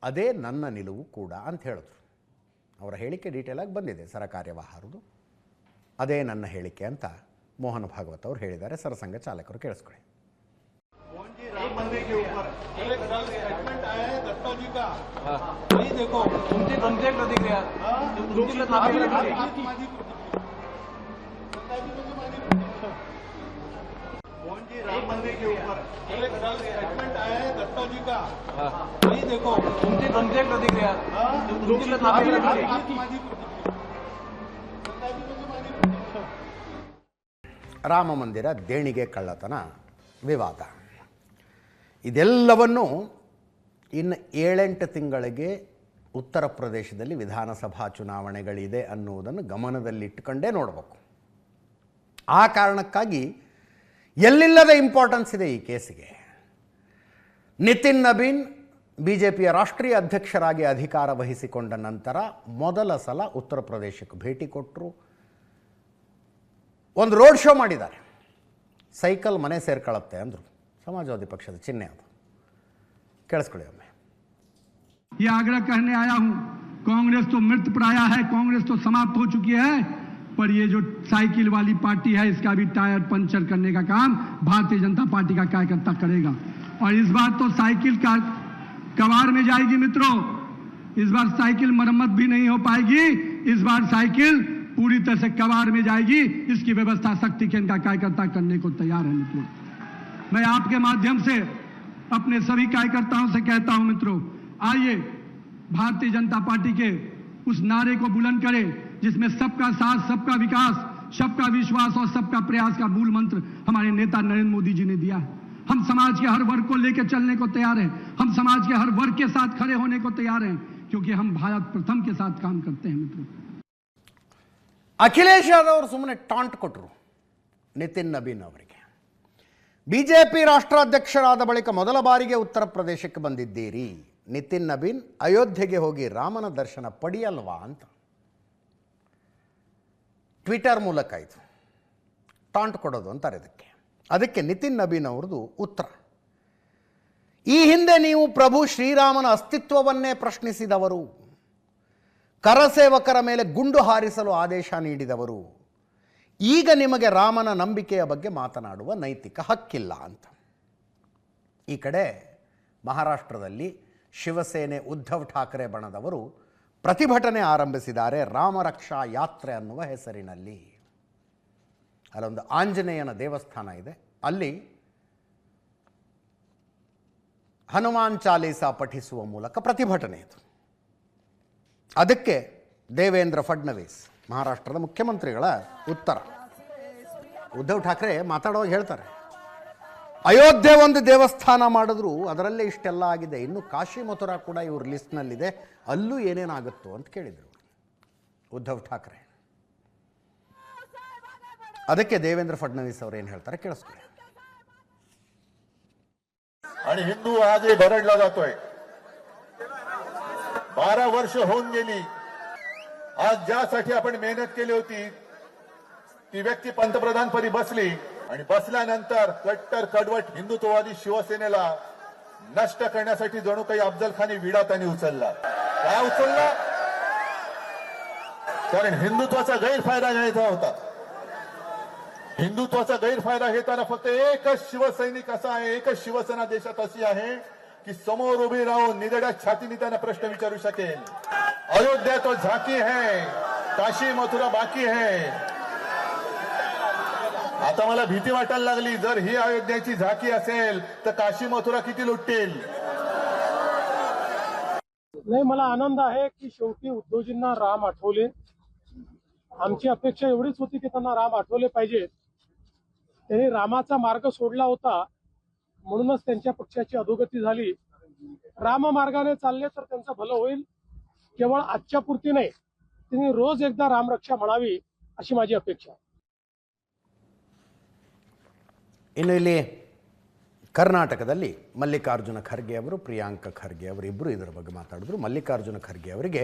ಅದೇ ನನ್ನ ನಿಲುವು ಕೂಡ ಅಂತ ಹೇಳಿದ್ರು. ಅವರ ಹೇಳಿಕೆ ಡೀಟೇಲಾಗಿ ಬಂದಿದೆ ಸರಕಾರ್ಯವಾಹರದು. ಅದೇ ನನ್ನ ಹೇಳಿಕೆ ಅಂತ ಮೋಹನ ಭಾಗವತ್ ಅವರು ಹೇಳಿದ್ದಾರೆ. ಸರಸಂಘ ಚಾಲಕರು ಕೇಳಿಸ್ಕೊಳ್ಳಿ. राम मंदिर के ऊपर एक स्टेटमेंट आया है दत्ता जी का, वही देखो तुमसे दिख रहा ರಾಮ ಮಂದಿರ ದೇಣಿಗೆ ಕಳ್ಳತನ ವಿವಾದ ಇದೆಲ್ಲವನ್ನು ಇನ್ನು 7-8 ತಿಂಗಳಿಗೆ ಉತ್ತರ ಪ್ರದೇಶದಲ್ಲಿ ವಿಧಾನಸಭಾ ಚುನಾವಣೆಗಳಿದೆ ಅನ್ನುವುದನ್ನು ಗಮನದಲ್ಲಿಟ್ಟುಕೊಂಡೇ ನೋಡಬೇಕು. ಆ ಕಾರಣಕ್ಕಾಗಿ ಎಲ್ಲಿಲ್ಲದ ಇಂಪಾರ್ಟೆನ್ಸ್ ಇದೆ ಈ ಕೇಸಿಗೆ. ನಿತಿನ್ ನಬೀನ್ ಬಿಜೆಪಿಯ ರಾಷ್ಟ್ರೀಯ ಅಧ್ಯಕ್ಷರಾಗಿ ಅಧಿಕಾರ ವಹಿಸಿಕೊಂಡ ನಂತರ ಮೊದಲ ಸಲ ಉತ್ತರ ಪ್ರದೇಶಕ್ಕೆ ಭೇಟಿ ಕೊಟ್ಟರು. ಒಂದು ರೋಡ್ ಶೋ ಮಾಡಿದ್ದಾರೆ. ಸೈಕಲ್ ಮನೆ ಸೇರ್ಕೊಳ್ಳುತ್ತೆ ಅಂದರು. ಸಮಾಜವಾದಿ ಪಕ್ಷದ ಚಿಹ್ನೆ ಅದು. ಕೇಳಿಸ್ಕೊಳ್ಳಿ ಒಮ್ಮೆ. ये आग्रह करने आया हूं, कांग्रेस तो मृत प्राय है, कांग्रेस तो समाप्त हो चुकी है, पर ये जो साइकिल वाली पार्टी है इसका भी टायर पंचर करने का काम भारतीय जनता पार्टी का कार्यकर्ता करेगा। और इस बार तो साइकिल का कबाड़ में जाएगी मित्रों, इस बार साइकिल मरम्मत भी नहीं हो पाएगी, इस बार साइकिल पूरी तरह से कबाड़ में जाएगी। इसकी व्यवस्था शक्ति केंद्र का कार्यकर्ता करने को तैयार है मित्रों। मैं आपके माध्यम से अपने सभी कार्यकर्ताओं से कहता हूं मित्रों, आइए भारतीय जनता पार्टी के उस नारे को बुलंद करें जिसमें सबका साथ, सबका विकास, सबका विश्वास और सबका प्रयास का मूल मंत्र हमारे नेता नरेंद्र मोदी जी ने दिया है। हम समाज के हर वर्ग को लेकर चलने को तैयार हैं, हम समाज के हर वर्ग के साथ खड़े होने को तैयार हैं, क्योंकि हम भारत प्रथम के साथ काम करते हैं मित्रों। ಅಖಿಲೇಶ್ ಯಾದವ್ ಅವರು ಸುಮ್ಮನೆ ಟಾಂಟ್ ಕೊಟ್ಟರು ನಿತಿನ್ ನಬೀನ್ ಅವರಿಗೆ. ಬಿಜೆಪಿ ರಾಷ್ಟ್ರಾಧ್ಯಕ್ಷರಾದ ಬಳಿಕ ಮೊದಲ ಬಾರಿಗೆ ಉತ್ತರ ಪ್ರದೇಶಕ್ಕೆ ಬಂದಿದ್ದೀರಿ, ನಿತಿನ್ ನಬೀನ್ ಅಯೋಧ್ಯೆಗೆ ಹೋಗಿ ರಾಮನ ದರ್ಶನ ಪಡೆಯಲ್ವಾ ಅಂತ ಟ್ವಿಟರ್ ಮೂಲಕ ಇದು ಟಾಂಟ್ ಕೊಡೋದು ಅಂತಾರೆ ಅದಕ್ಕೆ ನಿತಿನ್ ನಬೀನ್ ಅವ್ರದ್ದು ಉತ್ತರ, ಈ ಹಿಂದೆ ನೀವು ಪ್ರಭು ಶ್ರೀರಾಮನ ಅಸ್ತಿತ್ವವನ್ನೇ ಪ್ರಶ್ನಿಸಿದವರು, ಕರಸೇವಕರ ಮೇಲೆ ಗುಂಡು ಹಾರಿಸಲು ಆದೇಶ ನೀಡಿದವರು, ಈಗ ನಿಮಗೆ ರಾಮನ ನಂಬಿಕೆಯ ಬಗ್ಗೆ ಮಾತನಾಡುವ ನೈತಿಕ ಹಕ್ಕಿಲ್ಲ ಅಂತ. ಈ ಕಡೆ ಮಹಾರಾಷ್ಟ್ರದಲ್ಲಿ ಶಿವಸೇನೆ ಉದ್ಧವ್ ಠಾಕ್ರೆ ಬಣದವರು ಪ್ರತಿಭಟನೆ ಆರಂಭಿಸಿದ್ದಾರೆ ರಾಮರಕ್ಷಾ ಯಾತ್ರೆ ಅನ್ನುವ ಹೆಸರಿನಲ್ಲಿ. ಅಲ್ಲೊಂದು ಆಂಜನೇಯನ ದೇವಸ್ಥಾನ ಇದೆ, ಅಲ್ಲಿ ಹನುಮಾನ್ ಚಾಲೀಸ ಪಠಿಸುವ ಮೂಲಕ ಪ್ರತಿಭಟನೆ ಇದು. ಅದಕ್ಕೆ ದೇವೇಂದ್ರ ಫಡ್ನವೀಸ್ ಮಹಾರಾಷ್ಟ್ರದ ಮುಖ್ಯಮಂತ್ರಿಗಳ ಉತ್ತರ. ಉದ್ಧವ್ ಠಾಕ್ರೆ ಮಾತಾಡುವಾಗ ಹೇಳ್ತಾರೆ, ಅಯೋಧ್ಯೆ ಒಂದು ದೇವಸ್ಥಾನ ಮಾಡಿದ್ರು ಅದರಲ್ಲೇ ಇಷ್ಟೆಲ್ಲ ಆಗಿದೆ, ಇನ್ನು ಕಾಶಿ ಮಥುರಾ ಕೂಡ ಇವ್ರ ಲಿಸ್ಟ್ನಲ್ಲಿದೆ, ಅಲ್ಲೂ ಏನೇನಾಗುತ್ತೋ ಅಂತ ಕೇಳಿದರು ಉದ್ಧವ್ ಠಾಕ್ರೆ. ಅದಕ್ಕೆ देवेंद्र फडणवीस ಅವರು ಏನು ಹೇಳ್ತಾರೆ ಕೇಳಿಸ್ಕೊಳ್ಳಿ. आणि हिंदू आज भरडला जातोय. 12 वर्ष होऊन गेली. आज ज्यासाठी आपण मेहनत केली होती ती व्यक्ती पंतप्रधानपदी बसली आणि बसल्यानंतर कट्टर कडवट हिंदुत्ववादी शिवसेनेला नष्ट करण्यासाठी जणू काही अफजल खानी विडा त्यांनी उचलला. काय उचलला? कारण हिंदुत्वाचा गैरफायदा घ्यायचा होता. हिंदुत्वाचा गैरफायदा घेताना फक्त एकच शिवसैनिक असा आहे, एकच शिवसेना देशात अशी आहे की समोर उभी राहून निधड्या छातीने त्यांना प्रश्न विचारू शकेल. अयोध्या तो झाकी है, काशी मथुरा बाकी है. आता मला भीती वाटायला लागली, जर ही अयोध्याची झाकी असेल तर काशी मथुरा किती लुटतील. नाही, मला आनंद आहे की शेवटी उद्धवजींना राम आठवले. आमची अपेक्षा एवढीच होती की त्यांना राम आठवले पाहिजे. त्यांनी रामाचा मार्ग सोडला होता, म्हणूनच त्यांच्या पक्षाची अधोगती झाली. राम मार्गाने चालले तर त्यांचं भलं होईल. केवळ आजच्या पुरती नाही, त्यांनी रोज एकदा रामरक्षा म्हणावी अशी माझी अपेक्षा. ಇನ್ನು ಇಲ್ಲಿ ಕರ್ನಾಟಕದಲ್ಲಿ ಮಲ್ಲಿಕಾರ್ಜುನ ಖರ್ಗೆ ಅವರು, ಪ್ರಿಯಾಂಕ ಖರ್ಗೆ ಅವರು ಇಬ್ಬರು ಇದರ ಬಗ್ಗೆ ಮಾತಾಡಿದ್ರು. ಮಲ್ಲಿಕಾರ್ಜುನ ಖರ್ಗೆ ಅವರಿಗೆ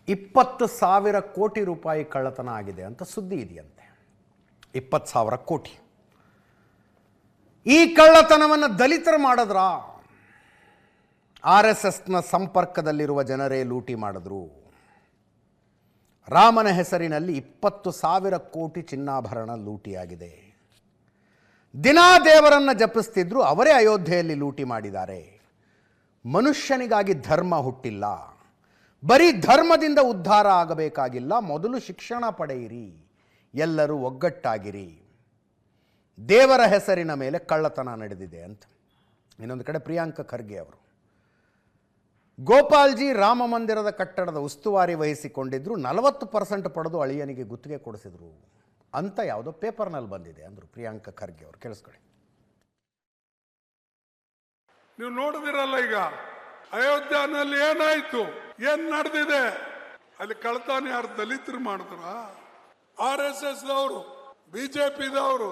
20,000 ಕೋಟಿ ರೂಪಾಯಿ ಕಳ್ಳತನ ಆಗಿದೆ ಅಂತ ಸುದ್ದಿ ಇದೆಯಂತೆ. 20,000 ಕೋಟಿ. ಈ ಕಳ್ಳತನವನ್ನು ದಲಿತರು ಮಾಡಿದ್ರ? RSSನ ಸಂಪರ್ಕದಲ್ಲಿರುವ ಜನರೇ ಲೂಟಿ ಮಾಡಿದ್ರು. ರಾಮನ ಹೆಸರಿನಲ್ಲಿ 20,000 ಕೋಟಿ ಚಿನ್ನಾಭರಣ ಲೂಟಿಯಾಗಿದೆ. ದಿನಾ ದೇವರನ್ನು ಜಪಿಸ್ತಿದ್ರು, ಅವರೇ ಅಯೋಧ್ಯೆಯಲ್ಲಿ ಲೂಟಿ ಮಾಡಿದ್ದಾರೆ. ಮನುಷ್ಯನಿಗಾಗಿ ಧರ್ಮ ಹುಟ್ಟಿಲ್ಲ, ಬರೀ ಧರ್ಮದಿಂದ ಉದ್ಧಾರ ಆಗಬೇಕಾಗಿಲ್ಲ, ಮೊದಲು ಶಿಕ್ಷಣ ಪಡೆಯಿರಿ, ಎಲ್ಲರೂ ಒಗ್ಗಟ್ಟಾಗಿರಿ. ದೇವರ ಹೆಸರಿನ ಮೇಲೆ ಕಳ್ಳತನ ನಡೆದಿದೆ ಅಂತ. ಇನ್ನೊಂದು ಕಡೆ ಪ್ರಿಯಾಂಕ ಖರ್ಗೆ ಅವರು, ಗೋಪಾಲ್ಜಿ ರಾಮ ಮಂದಿರದ ಕಟ್ಟಡದ ಉಸ್ತುವಾರಿ ವಹಿಸಿಕೊಂಡಿದ್ರು, 40% ಪಡೆದು ಅಳಿಯನಿಗೆ ಗುತ್ತಿಗೆ ಕೊಡಿಸಿದ್ರು ಅಂತ ಯಾವುದೋ ಪೇಪರ್ನಲ್ಲಿ ಬಂದಿದೆ ಅಂದರು ಪ್ರಿಯಾಂಕ ಖರ್ಗೆ ಅವರು. ಕೇಳಿಸ್ಕೊಳ್ಳಿ. ನೀವು ನೋಡಿದಿರಲ್ಲ, ಈಗ ಅಯೋಧ್ಯೆನಲ್ಲಿ ಏನಾಯ್ತು, ಏನ್ ನಡೆದಿದೆ, ಅಲ್ಲಿ ಕಳ್ತಾನೆ ಯಾರು ದಲಿತರು ಮಾಡಿದ್ರ? RSS ದವರು, BJP-ದವರು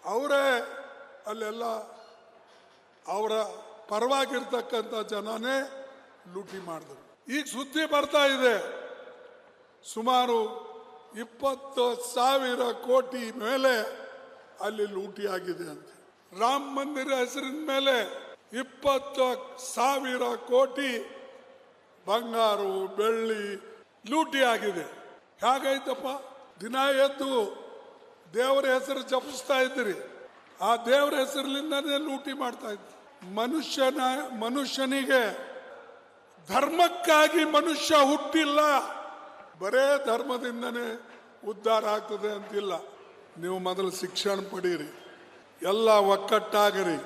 ಅವರೇ ಅಲ್ಲೆಲ್ಲ ಅವರ ಪರವಾಗಿರ್ತಕ್ಕಂಥ ಜನನೇ ಲೂಟಿ ಮಾಡಿದ್ರು. ಈಗ ಸುದ್ದಿ ಬರ್ತಾ ಇದೆ, ಸುಮಾರು 20,000 ಕೋಟಿ ಮೇಲೆ ಅಲ್ಲಿ ಲೂಟಿ ಆಗಿದೆ ಅಂತ. ರಾಮ ಮಂದಿರ ಹೆಸರಿನ ಮೇಲೆ 20,000 ಕೋಟಿ ಬಂಗಾರು ಬೆಳ್ಳಿ ಲೂಟಿ ಆಗಿದೆ. ಹೇಗಾಯ್ತಪ್ಪ? ದಿನ ಎದ್ದು ದೇವರ ಹೆಸರು ಜಪಿಸ್ತಾ ಇದ್ದೀರಿ. ಆ ದೇವರ ಹೆಸರಿನಿಂದನೇ ಲೂಟಿ ಮಾಡ್ತಾ ಇದ್ರಿ. ಮನುಷ್ಯನಿಗೆ ಧರ್ಮಕ್ಕಾಗಿ ಮನುಷ್ಯ ಹುಟ್ಟಿಲ್ಲ, ಬರೇ ಧರ್ಮದಿಂದನೇ ಉದ್ಧಾರ ಆಗ್ತದೆ ಅಂತಿಲ್ಲ. ನೀವು ಮೊದಲು ಶಿಕ್ಷಣ ಪಡೀರಿ, ಎಲ್ಲ ಒಕ್ಕಟ್ಟಾಗರಿ.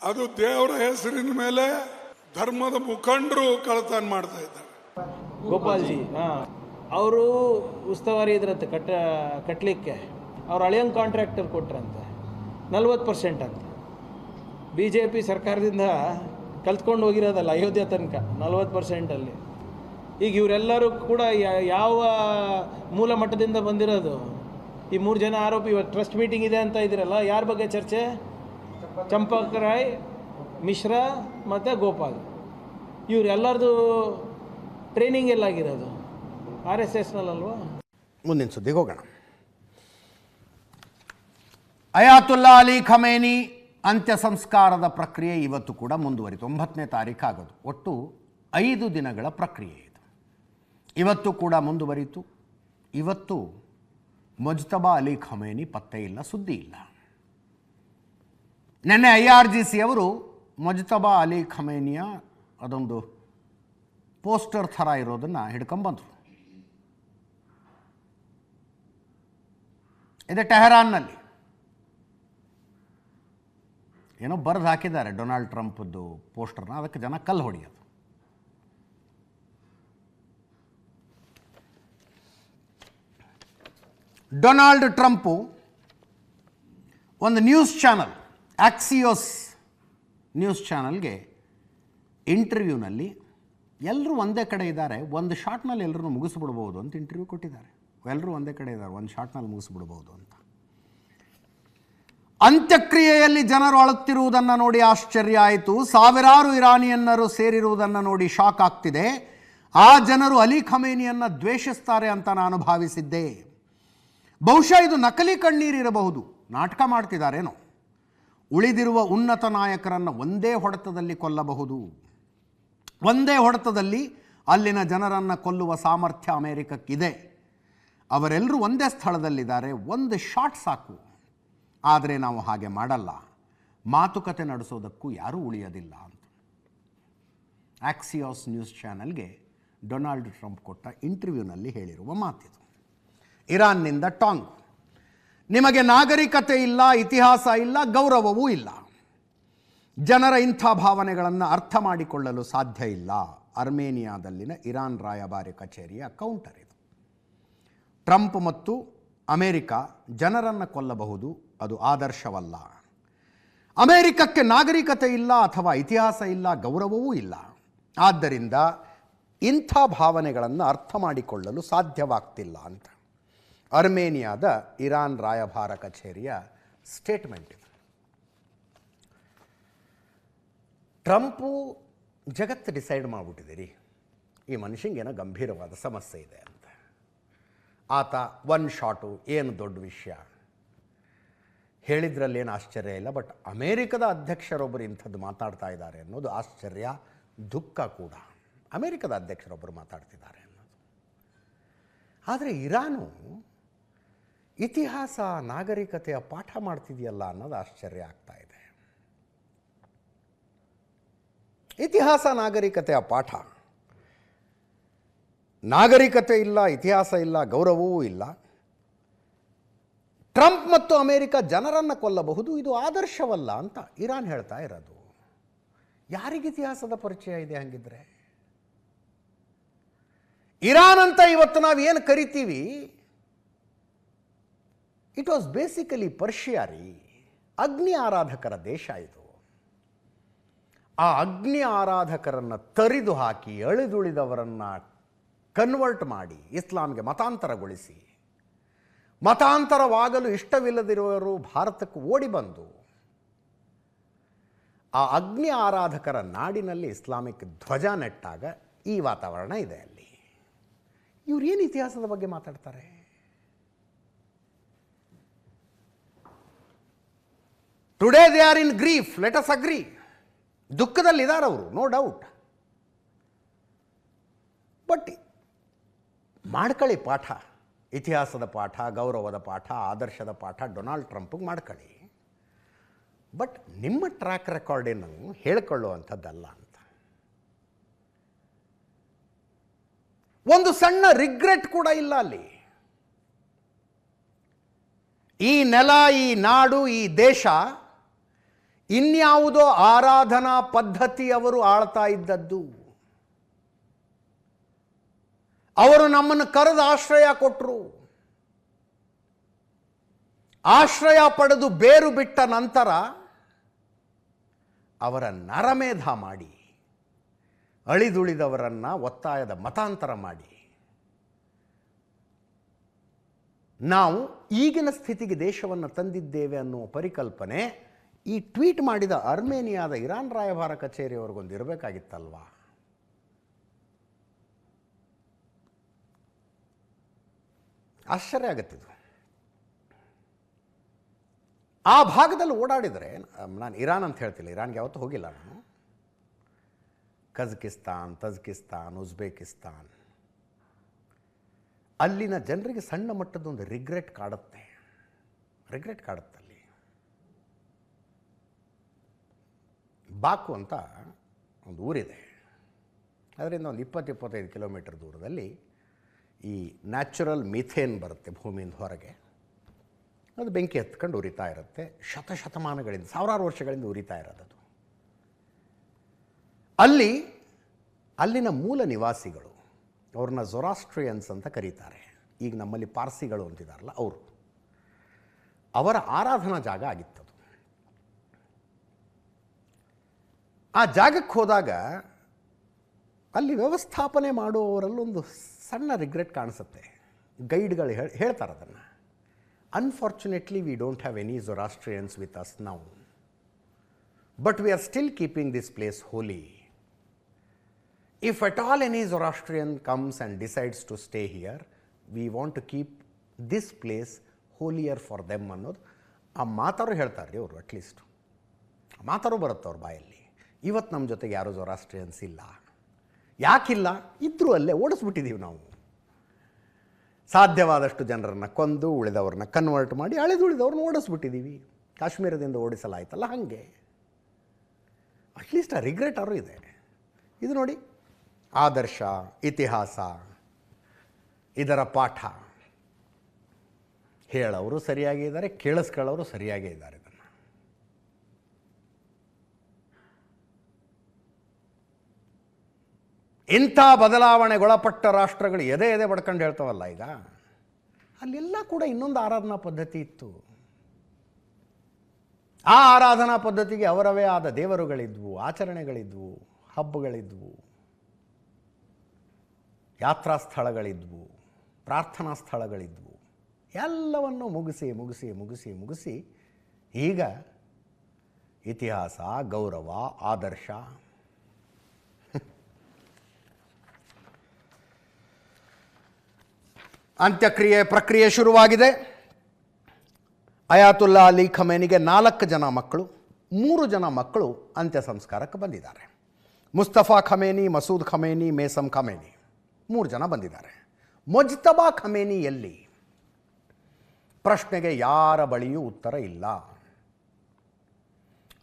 ಅದು ದೇವರ ಹೆಸರಿನ ಮೇಲೆ ಧರ್ಮದ ಮುಖಂಡರು ಕಳತನ ಮಾಡ್ತಾ ಇದ್ದಾರೆ. ಗೋಪಾಲ್ಜಿ ಅವರು ಉಸ್ತುವಾರಿ ಇದ್ರಂತೆ ಕಟ್ಟಲಿಕ್ಕೆ ಅವ್ರು ಹಳೆಯಂಗೆ ಕಾಂಟ್ರಾಕ್ಟರ್ ಕೊಟ್ರಂತೆ 40% ಅಂತ. BJP ಸರ್ಕಾರದಿಂದ ಕಲ್ತ್ಕೊಂಡು ಹೋಗಿರೋದಲ್ಲ ಅಯೋಧ್ಯೆ ತನಕ 40%ಅಲ್ಲಿ. ಈಗ ಇವರೆಲ್ಲರೂ ಕೂಡ ಯಾವ ಮೂಲ ಮಟ್ಟದಿಂದ ಬಂದಿರೋದು? ಈ 3 ಜನ ಆರೋಪಿ ಇವತ್ತು ಟ್ರಸ್ಟ್ ಮೀಟಿಂಗ್ ಇದೆ ಅಂತ ಇದ್ದೀರಲ್ಲ, ಯಾರ ಬಗ್ಗೆ ಚರ್ಚೆ? ಚಂಪಕ್ ರಾಯ್, ಮಿಶ್ರಾ ಮತ್ತು ಗೋಪಾಲ್. ಇವರೆಲ್ಲರದು ಟ್ರೈನಿಂಗ್ ಎಲ್ಲಾಗಿರೋದು RSSನಲ್ಲಲ್ವಾ? ಮುಂದಿನ ಸುದ್ದಿಗೆ ಹೋಗೋಣ. ಅಯಾತುಲ್ಲಾ ಅಲಿ ಖಮೇನಿ ಅಂತ್ಯ ಸಂಸ್ಕಾರದ ಪ್ರಕ್ರಿಯೆ ಇವತ್ತು ಕೂಡ ಮುಂದುವರಿತು. 9ನೇ ತಾರೀಕು ಆಗೋದು. ಒಟ್ಟು 5 ದಿನಗಳ ಪ್ರಕ್ರಿಯೆ ಇದು. ಇವತ್ತು ಕೂಡ ಮುಂದುವರಿತು. ಇವತ್ತು ಮುಜ್ತಬಾ ಅಲಿ ಖಮೇನಿ ಪತ್ತೆ ಇಲ್ಲ, ಸುದ್ದಿ ಇಲ್ಲ. ನಿನ್ನೆ IRGC ಅವರು ಮುಜ್ತಬಾ ಅಲಿ ಖಮೇನಿಯ ಅದೊಂದು ಪೋಸ್ಟರ್ ಥರ ಇರೋದನ್ನು ಹಿಡ್ಕೊಂಬಂದರು. ಇದು ಟೆಹರಾನ್ನಲ್ಲಿ ಏನೋ ಬರೆದು ಹಾಕಿದ್ದಾರೆ ಡೊನಾಲ್ಡ್ ಟ್ರಂಪ್ದು ಪೋಸ್ಟರ್ನ. ಅದಕ್ಕೆ ಜನ ಕಲ್ಲು ಹೊಡೆಯೋದು. ಡೊನಾಲ್ಡ್ ಟ್ರಂಪು ಒಂದು ನ್ಯೂಸ್ ಚಾನಲ್, ಆಕ್ಸಿಯೋಸ್ ನ್ಯೂಸ್ ಚಾನಲ್ಗೆ ಇಂಟರ್ವ್ಯೂನಲ್ಲಿ ಎಲ್ಲರೂ ಒಂದೇ ಕಡೆ ಇದ್ದಾರೆ, ಒಂದು ಶಾಟ್ನಲ್ಲಿ ಎಲ್ಲರೂ ಮುಗಿಸ್ಬಿಡ್ಬೋದು ಅಂತ ಇಂಟರ್ವ್ಯೂ ಕೊಟ್ಟಿದ್ದಾರೆ. ಎಲ್ಲರೂ ಒಂದೇ ಕಡೆ ಇದ್ದಾರೆ, ಒಂದು ಶಾಟ್ನಲ್ಲಿ ಮುಗಿಸ್ಬಿಡ್ಬೋದು ಅಂತ. ಅಂತ್ಯಕ್ರಿಯೆಯಲ್ಲಿ ಜನರು ಅಳುತ್ತಿರುವುದನ್ನು ನೋಡಿ ಆಶ್ಚರ್ಯ ಆಯಿತು. ಸಾವಿರಾರು ಇರಾನಿಯನ್ನರು ಸೇರಿರುವುದನ್ನು ನೋಡಿ ಶಾಕ್ ಆಗ್ತಿದೆ. ಆ ಜನರು ಅಲಿ ಖಮೇನಿಯನ್ನು ದ್ವೇಷಿಸ್ತಾರೆ ಅಂತ ನಾನು ಭಾವಿಸಿದ್ದೆ. ಬಹುಶಃ ಇದು ನಕಲಿ ಕಣ್ಣೀರಿರಬಹುದು, ನಾಟಕ ಮಾಡ್ತಿದ್ದಾರೇನೋ. ಉಳಿದಿರುವ ಉನ್ನತ ನಾಯಕರನ್ನು ಒಂದೇ ಹೊಡೆತದಲ್ಲಿ ಕೊಲ್ಲಬಹುದು. ಒಂದೇ ಹೊಡೆತದಲ್ಲಿ ಅಲ್ಲಿನ ಜನರನ್ನು ಕೊಲ್ಲುವ ಸಾಮರ್ಥ್ಯ ಅಮೇರಿಕಕ್ಕಿದೆ. ಅವರೆಲ್ಲರೂ ಒಂದೇ ಸ್ಥಳದಲ್ಲಿದ್ದಾರೆ, ಒಂದು ಶಾಟ್ ಸಾಕು. ಆದರೆ ನಾವು ಹಾಗೆ ಮಾಡಲ್ಲ, ಮಾತುಕತೆ ನಡೆಸೋದಕ್ಕೂ ಯಾರೂ ಉಳಿಯೋದಿಲ್ಲ ಅಂತ ಆಕ್ಸಿಯೋಸ್ ನ್ಯೂಸ್ ಚಾನಲ್ಗೆ ಡೊನಾಲ್ಡ್ ಟ್ರಂಪ್ ಕೊಟ್ಟ ಇಂಟರ್ವ್ಯೂನಲ್ಲಿ ಹೇಳಿರುವ ಮಾತಿದು. ಇರಾನ್ನಿಂದ ಟಾಂಗ್, ನಿಮಗೆ ನಾಗರಿಕತೆ ಇಲ್ಲ, ಇತಿಹಾಸ ಇಲ್ಲ, ಗೌರವವೂ ಇಲ್ಲ. ಜನರ ಇಂಥ ಭಾವನೆಗಳನ್ನು ಅರ್ಥ ಮಾಡಿಕೊಳ್ಳಲು ಸಾಧ್ಯ ಇಲ್ಲ. ಅರ್ಮೇನಿಯಾದಲ್ಲಿನ ಇರಾನ್ ರಾಯಭಾರಿ ಕಚೇರಿಯ ಕೌಂಟರ್ ಇದು. ಟ್ರಂಪ್ ಮತ್ತು ಅಮೇರಿಕ ಜನರನ್ನು ಕೊಲ್ಲಬಹುದು, ಅದು ಆದರ್ಶವಲ್ಲ. ಅಮೇರಿಕಕ್ಕೆ ನಾಗರಿಕತೆ ಇಲ್ಲ ಅಥವಾ ಇತಿಹಾಸ ಇಲ್ಲ, ಗೌರವವೂ ಇಲ್ಲ. ಆದ್ದರಿಂದ ಇಂಥ ಭಾವನೆಗಳನ್ನು ಅರ್ಥ ಮಾಡಿಕೊಳ್ಳಲು ಸಾಧ್ಯವಾಗ್ತಿಲ್ಲ ಅಂತ ಅರ್ಮೇನಿಯಾದ ಇರಾನ್ ರಾಯಭಾರ ಕಚೇರಿಯ ಸ್ಟೇಟ್ಮೆಂಟ್ ಇದು. ಟ್ರಂಪು ಜಗತ್ತು ಡಿಸೈಡ್ ಮಾಡಿಬಿಟ್ಟಿದ್ದೀರಿ, ಈ ಮನುಷ್ಯಂಗೇನೋ ಗಂಭೀರವಾದ ಸಮಸ್ಯೆ ಇದೆ ಅಂತ. ಆತ ಒಂದು ಶಾಟು ಏನು ದೊಡ್ಡ ವಿಷಯ ಹೇಳಿದ್ರಲ್ಲೇನು ಆಶ್ಚರ್ಯ ಇಲ್ಲ. ಬಟ್ ಅಮೇರಿಕದ ಅಧ್ಯಕ್ಷರೊಬ್ಬರು ಇಂಥದ್ದು ಮಾತಾಡ್ತಾ ಇದ್ದಾರೆ ಅನ್ನೋದು ಆಶ್ಚರ್ಯ, ದುಃಖ ಕೂಡ. ಅಮೇರಿಕದ ಅಧ್ಯಕ್ಷರೊಬ್ಬರು ಮಾತಾಡ್ತಿದ್ದಾರೆ ಅನ್ನೋದು. ಆದರೆ ಇರಾನು ಇತಿಹಾಸ ನಾಗರಿಕತೆಯ ಪಾಠ ಮಾಡ್ತಿದೆಯಲ್ಲ ಅನ್ನೋದು ಆಶ್ಚರ್ಯ ಆಗ್ತಾ ಇದೆ. ಇತಿಹಾಸ ನಾಗರಿಕತೆಯ ಪಾಠ. ನಾಗರಿಕತೆ ಇಲ್ಲ, ಇತಿಹಾಸ ಇಲ್ಲ, ಗೌರವವೂ ಇಲ್ಲ. ಟ್ರಂಪ್ ಮತ್ತು ಅಮೇರಿಕ ಜನರನ್ನು ಕೊಲ್ಲಬಹುದು, ಇದು ಆದರ್ಶವಲ್ಲ ಅಂತ ಇರಾನ್ ಹೇಳ್ತಾ ಇರೋದು. ಯಾರಿಗೆ ಇತಿಹಾಸದ ಪರಿಚಯ ಇದೆ ಹಂಗಿದ್ರೆ? ಇರಾನ್ ಅಂತ ಇವತ್ತು ನಾವು ಏನು ಕರಿತೀವಿ, ಇಟ್ ವಾಸ್ ಬೇಸಿಕಲಿ ಪರ್ಷಿಯಾರಿ, ಅಗ್ನಿ ಆರಾಧಕರ ದೇಶ ಇದು. ಆ ಅಗ್ನಿ ಆರಾಧಕರನ್ನು ತರಿದು ಹಾಕಿ ಅಳಿದುಳಿದವರನ್ನು ಕನ್ವರ್ಟ್ ಮಾಡಿ ಇಸ್ಲಾಂಗೆ ಮತಾಂತರಗೊಳಿಸಿ, ಮತಾಂತರವಾಗಲು ಇಷ್ಟವಿಲ್ಲದಿರುವವರು ಭಾರತಕ್ಕೆ ಓಡಿ ಬಂದು ಆ ಅಗ್ನಿ ಆರಾಧಕರ ನಾಡಿನಲ್ಲಿ ಇಸ್ಲಾಮಿಕ್ ಧ್ವಜ ನೆಟ್ಟಾಗ ಈ ವಾತಾವರಣ ಇದೆ ಅಲ್ಲಿ. ಇವ್ರು ಏನು ಇತಿಹಾಸದ ಬಗ್ಗೆ ಮಾತಾಡ್ತಾರೆ? Today they are in grief, let us agree. ದುಃಖದಲ್ಲಿದ್ದಾರೆ ಅವರು, ನೋ ಡೌಟ್. ಬಟ್ ಮಾಡ್ಕೊಳ್ಳಿ ಪಾಠ. ಇತಿಹಾಸದ ಪಾಠ, ಗೌರವದ ಪಾಠ, ಆದರ್ಶದ ಪಾಠ ಡೊನಾಲ್ಡ್ ಟ್ರಂಪ್ಗೆ ಮಾಡ್ಕೊಳ್ಳಿ. ಬಟ್ ನಿಮ್ಮ ಟ್ರ್ಯಾಕ್ ರೆಕಾರ್ಡೇನು ಹೇಳ್ಕೊಳ್ಳುವಂಥದ್ದಲ್ಲ ಅಂತ. ಒಂದು ಸಣ್ಣ ರಿಗ್ರೆಟ್ ಕೂಡ ಇಲ್ಲ ಅಲ್ಲಿ. ಈ ನೆಲ, ಈ ನಾಡು, ಈ ದೇಶ ಇನ್ಯಾವುದೋ ಆರಾಧನಾ ಪದ್ಧತಿ ಅವರು ಆಳ್ತಾ ಇದ್ದದ್ದು. ಅವರು ನಮ್ಮನ್ನು ಕರೆದು ಆಶ್ರಯ ಕೊಟ್ಟರು. ಆಶ್ರಯ ಪಡೆದು ಬೇರು ಬಿಟ್ಟ ನಂತರ ಅವರ ನರಮೇಧ ಮಾಡಿ, ಅಳಿದುಳಿದವರನ್ನು ಒತ್ತಾಯದ ಮತಾಂತರ ಮಾಡಿ, ನಾವು ಈಗಿನ ಸ್ಥಿತಿಗೆ ದೇಶವನ್ನು ತಂದಿದ್ದೇವೆ ಅನ್ನುವ ಪರಿಕಲ್ಪನೆ ಈ ಟ್ವೀಟ್ ಮಾಡಿದ ಅರ್ಮೇನಿಯಾದ ಇರಾನ್ ರಾಯಭಾರ ಕಚೇರಿಯವರಿಗೊಂದು ಇರಬೇಕಾಗಿತ್ತಲ್ವಾ? ಆಶ್ಚರ್ಯ ಆಗತ್ತಿದು. ಆ ಭಾಗದಲ್ಲಿ ಓಡಾಡಿದರೆ, ನಾನು ಇರಾನ್ ಅಂತ ಹೇಳ್ತಿಲ್ಲ, ಇರಾನ್ಗೆ ಯಾವತ್ತೂ ಹೋಗಿಲ್ಲ ನಾನು. ಕಜಕಿಸ್ತಾನ್, ತಜ್ಕಿಸ್ತಾನ್, ಉಜ್ಬೇಕಿಸ್ತಾನ್, ಅಲ್ಲಿನ ಜನರಿಗೆ ಸಣ್ಣ ಮಟ್ಟದೊಂದು ರಿಗ್ರೆಟ್ ಕಾಡುತ್ತೆ. ಅಲ್ಲಿ ಬಾಕು ಅಂತ ಒಂದು ಊರಿದೆ. ಅದರಿಂದ ಒಂದು 20-25 ಕಿಲೋಮೀಟರ್ ದೂರದಲ್ಲಿ ಈ ನ್ಯಾಚುರಲ್ ಮಿಥೇನ್ ಬರುತ್ತೆ ಭೂಮಿಯಿಂದ ಹೊರಗೆ. ಅದು ಬೆಂಕಿ ಹತ್ಕೊಂಡು ಉರಿತಾ ಇರುತ್ತೆ. ಶತಮಾನಗಳಿಂದ, ಸಾವಿರಾರು ವರ್ಷಗಳಿಂದ ಉರಿತಾ ಇರೋದು. ಅಲ್ಲಿನ ಮೂಲ ನಿವಾಸಿಗಳು, ಅವ್ರನ್ನ ಜೊರಾಸ್ಟ್ರಿಯನ್ಸ್ ಅಂತ ಕರೀತಾರೆ. ಈಗ ನಮ್ಮಲ್ಲಿ ಪಾರ್ಸಿಗಳು ಅಂತಿದಾರಲ್ಲ ಅವರು, ಅವರ ಆರಾಧನಾ ಜಾಗ ಆಗಿತ್ತದು. ಆ ಜಾಗಕ್ಕೆ ಹೋದಾಗ ಅಲ್ಲಿ ವ್ಯವಸ್ಥಾಪನೆ ಮಾಡುವವರಲ್ಲೊಂದು ಸಣ್ಣ ರಿಗ್ರೆಟ್ ಕಾಣಿಸುತ್ತೆ. ಗೈಡ್ಗಳು ಹೇಳ್ತಾರೆ ಅದನ್ನು. Unfortunately we don't have any Zoroastrians with us now, but we are still keeping this place holy. If at all any Zoroastrian comes and decides to stay here, we want to keep this place holier for them ಅನ್ನೋದು ಆ ಮಾತಾರು ಹೇಳ್ತಾರೆ ರೀ ಅವರು. At least ಮಾತಾರು ಬರುತ್ತೆ ಅವ್ರ ಬಾಯಲ್ಲಿ. ಇವತ್ತು ನಮ್ಮ ಜೊತೆಗೆ ಯಾರೂ ಜೊರಾಸ್ಟ್ರಿಯನ್ಸ್ ಇಲ್ಲ. ಯಾಕಿಲ್ಲ? ಇದ್ರೂ ಅಲ್ಲೇ ಓಡಿಸ್ಬಿಟ್ಟಿದ್ದೀವಿ ನಾವು. ಸಾಧ್ಯವಾದಷ್ಟು ಜನರನ್ನು ಕೊಂದು ಉಳಿದವ್ರನ್ನ ಕನ್ವರ್ಟ್ ಮಾಡಿ ಉಳಿದವ್ರನ್ನ ಓಡಿಸ್ಬಿಟ್ಟಿದ್ದೀವಿ. ಕಾಶ್ಮೀರದಿಂದ ಓಡಿಸಲಾಯ್ತಲ್ಲ ಹಾಗೆ. ಅಟ್ಲೀಸ್ಟ್ ಆ ರಿಗ್ರೆಟ್ ಆದರೂ ಇದೆ. ಇದು ನೋಡಿ, ಆದರ್ಶ, ಇತಿಹಾಸ, ಇದರ ಪಾಠ ಹೇಳೋರು ಸರಿಯಾಗಿ ಇದ್ದಾರೆ, ಕೇಳಿಸ್ಕೊಳ್ಳೋರು ಸರಿಯಾಗೇ ಇದ್ದಾರೆ. ಇದನ್ನು ಇಂಥ ಬದಲಾವಣೆಗೊಳಪಟ್ಟ ರಾಷ್ಟ್ರಗಳು ಎದೆ ಬಡ್ಕೊಂಡು ಹೇಳ್ತಾವಲ್ಲ ಈಗ, ಅಲ್ಲೆಲ್ಲ ಕೂಡ ಇನ್ನೊಂದು ಆರಾಧನಾ ಪದ್ಧತಿ ಇತ್ತು. ಆ ಆರಾಧನಾ ಪದ್ಧತಿಗೆ ಅವರವೇ ಆದ ದೇವರುಗಳಿದ್ವು, ಆಚರಣೆಗಳಿದ್ವು, ಹಬ್ಬಗಳಿದ್ವು, ಯಾತ್ರಾ ಸ್ಥಳಗಳಿದ್ವು, ಪ್ರಾರ್ಥನಾ ಸ್ಥಳಗಳಿದ್ವು. ಎಲ್ಲವನ್ನು ಮುಗಿಸಿ ಈಗ ಇತಿಹಾಸ, ಗೌರವ, ಆದರ್ಶ, ಅಂತ್ಯಕ್ರಿಯೆ ಪ್ರಕ್ರಿಯೆ ಶುರುವಾಗಿದೆ. ಅಯಾತುಲ್ಲಾ ಅಲಿ ಖಮೇನಿಗೆ 4 ಜನ ಮಕ್ಕಳು, 3 ಜನ ಮಕ್ಕಳು ಅಂತ್ಯ ಸಂಸ್ಕಾರಕ್ಕೆ ಬಂದಿದ್ದಾರೆ. Mustafa Khamenei, Masoud Khamenei, Meysam Khamenei 3 ಜನ ಬಂದಿದ್ದಾರೆ. ಮುಜ್ತಬಾ ಖಮೇನಿ ಎಲ್ಲಿ? ಪ್ರಶ್ನೆಗೆ ಯಾರ ಬಳಿಯೂ ಉತ್ತರ ಇಲ್ಲ.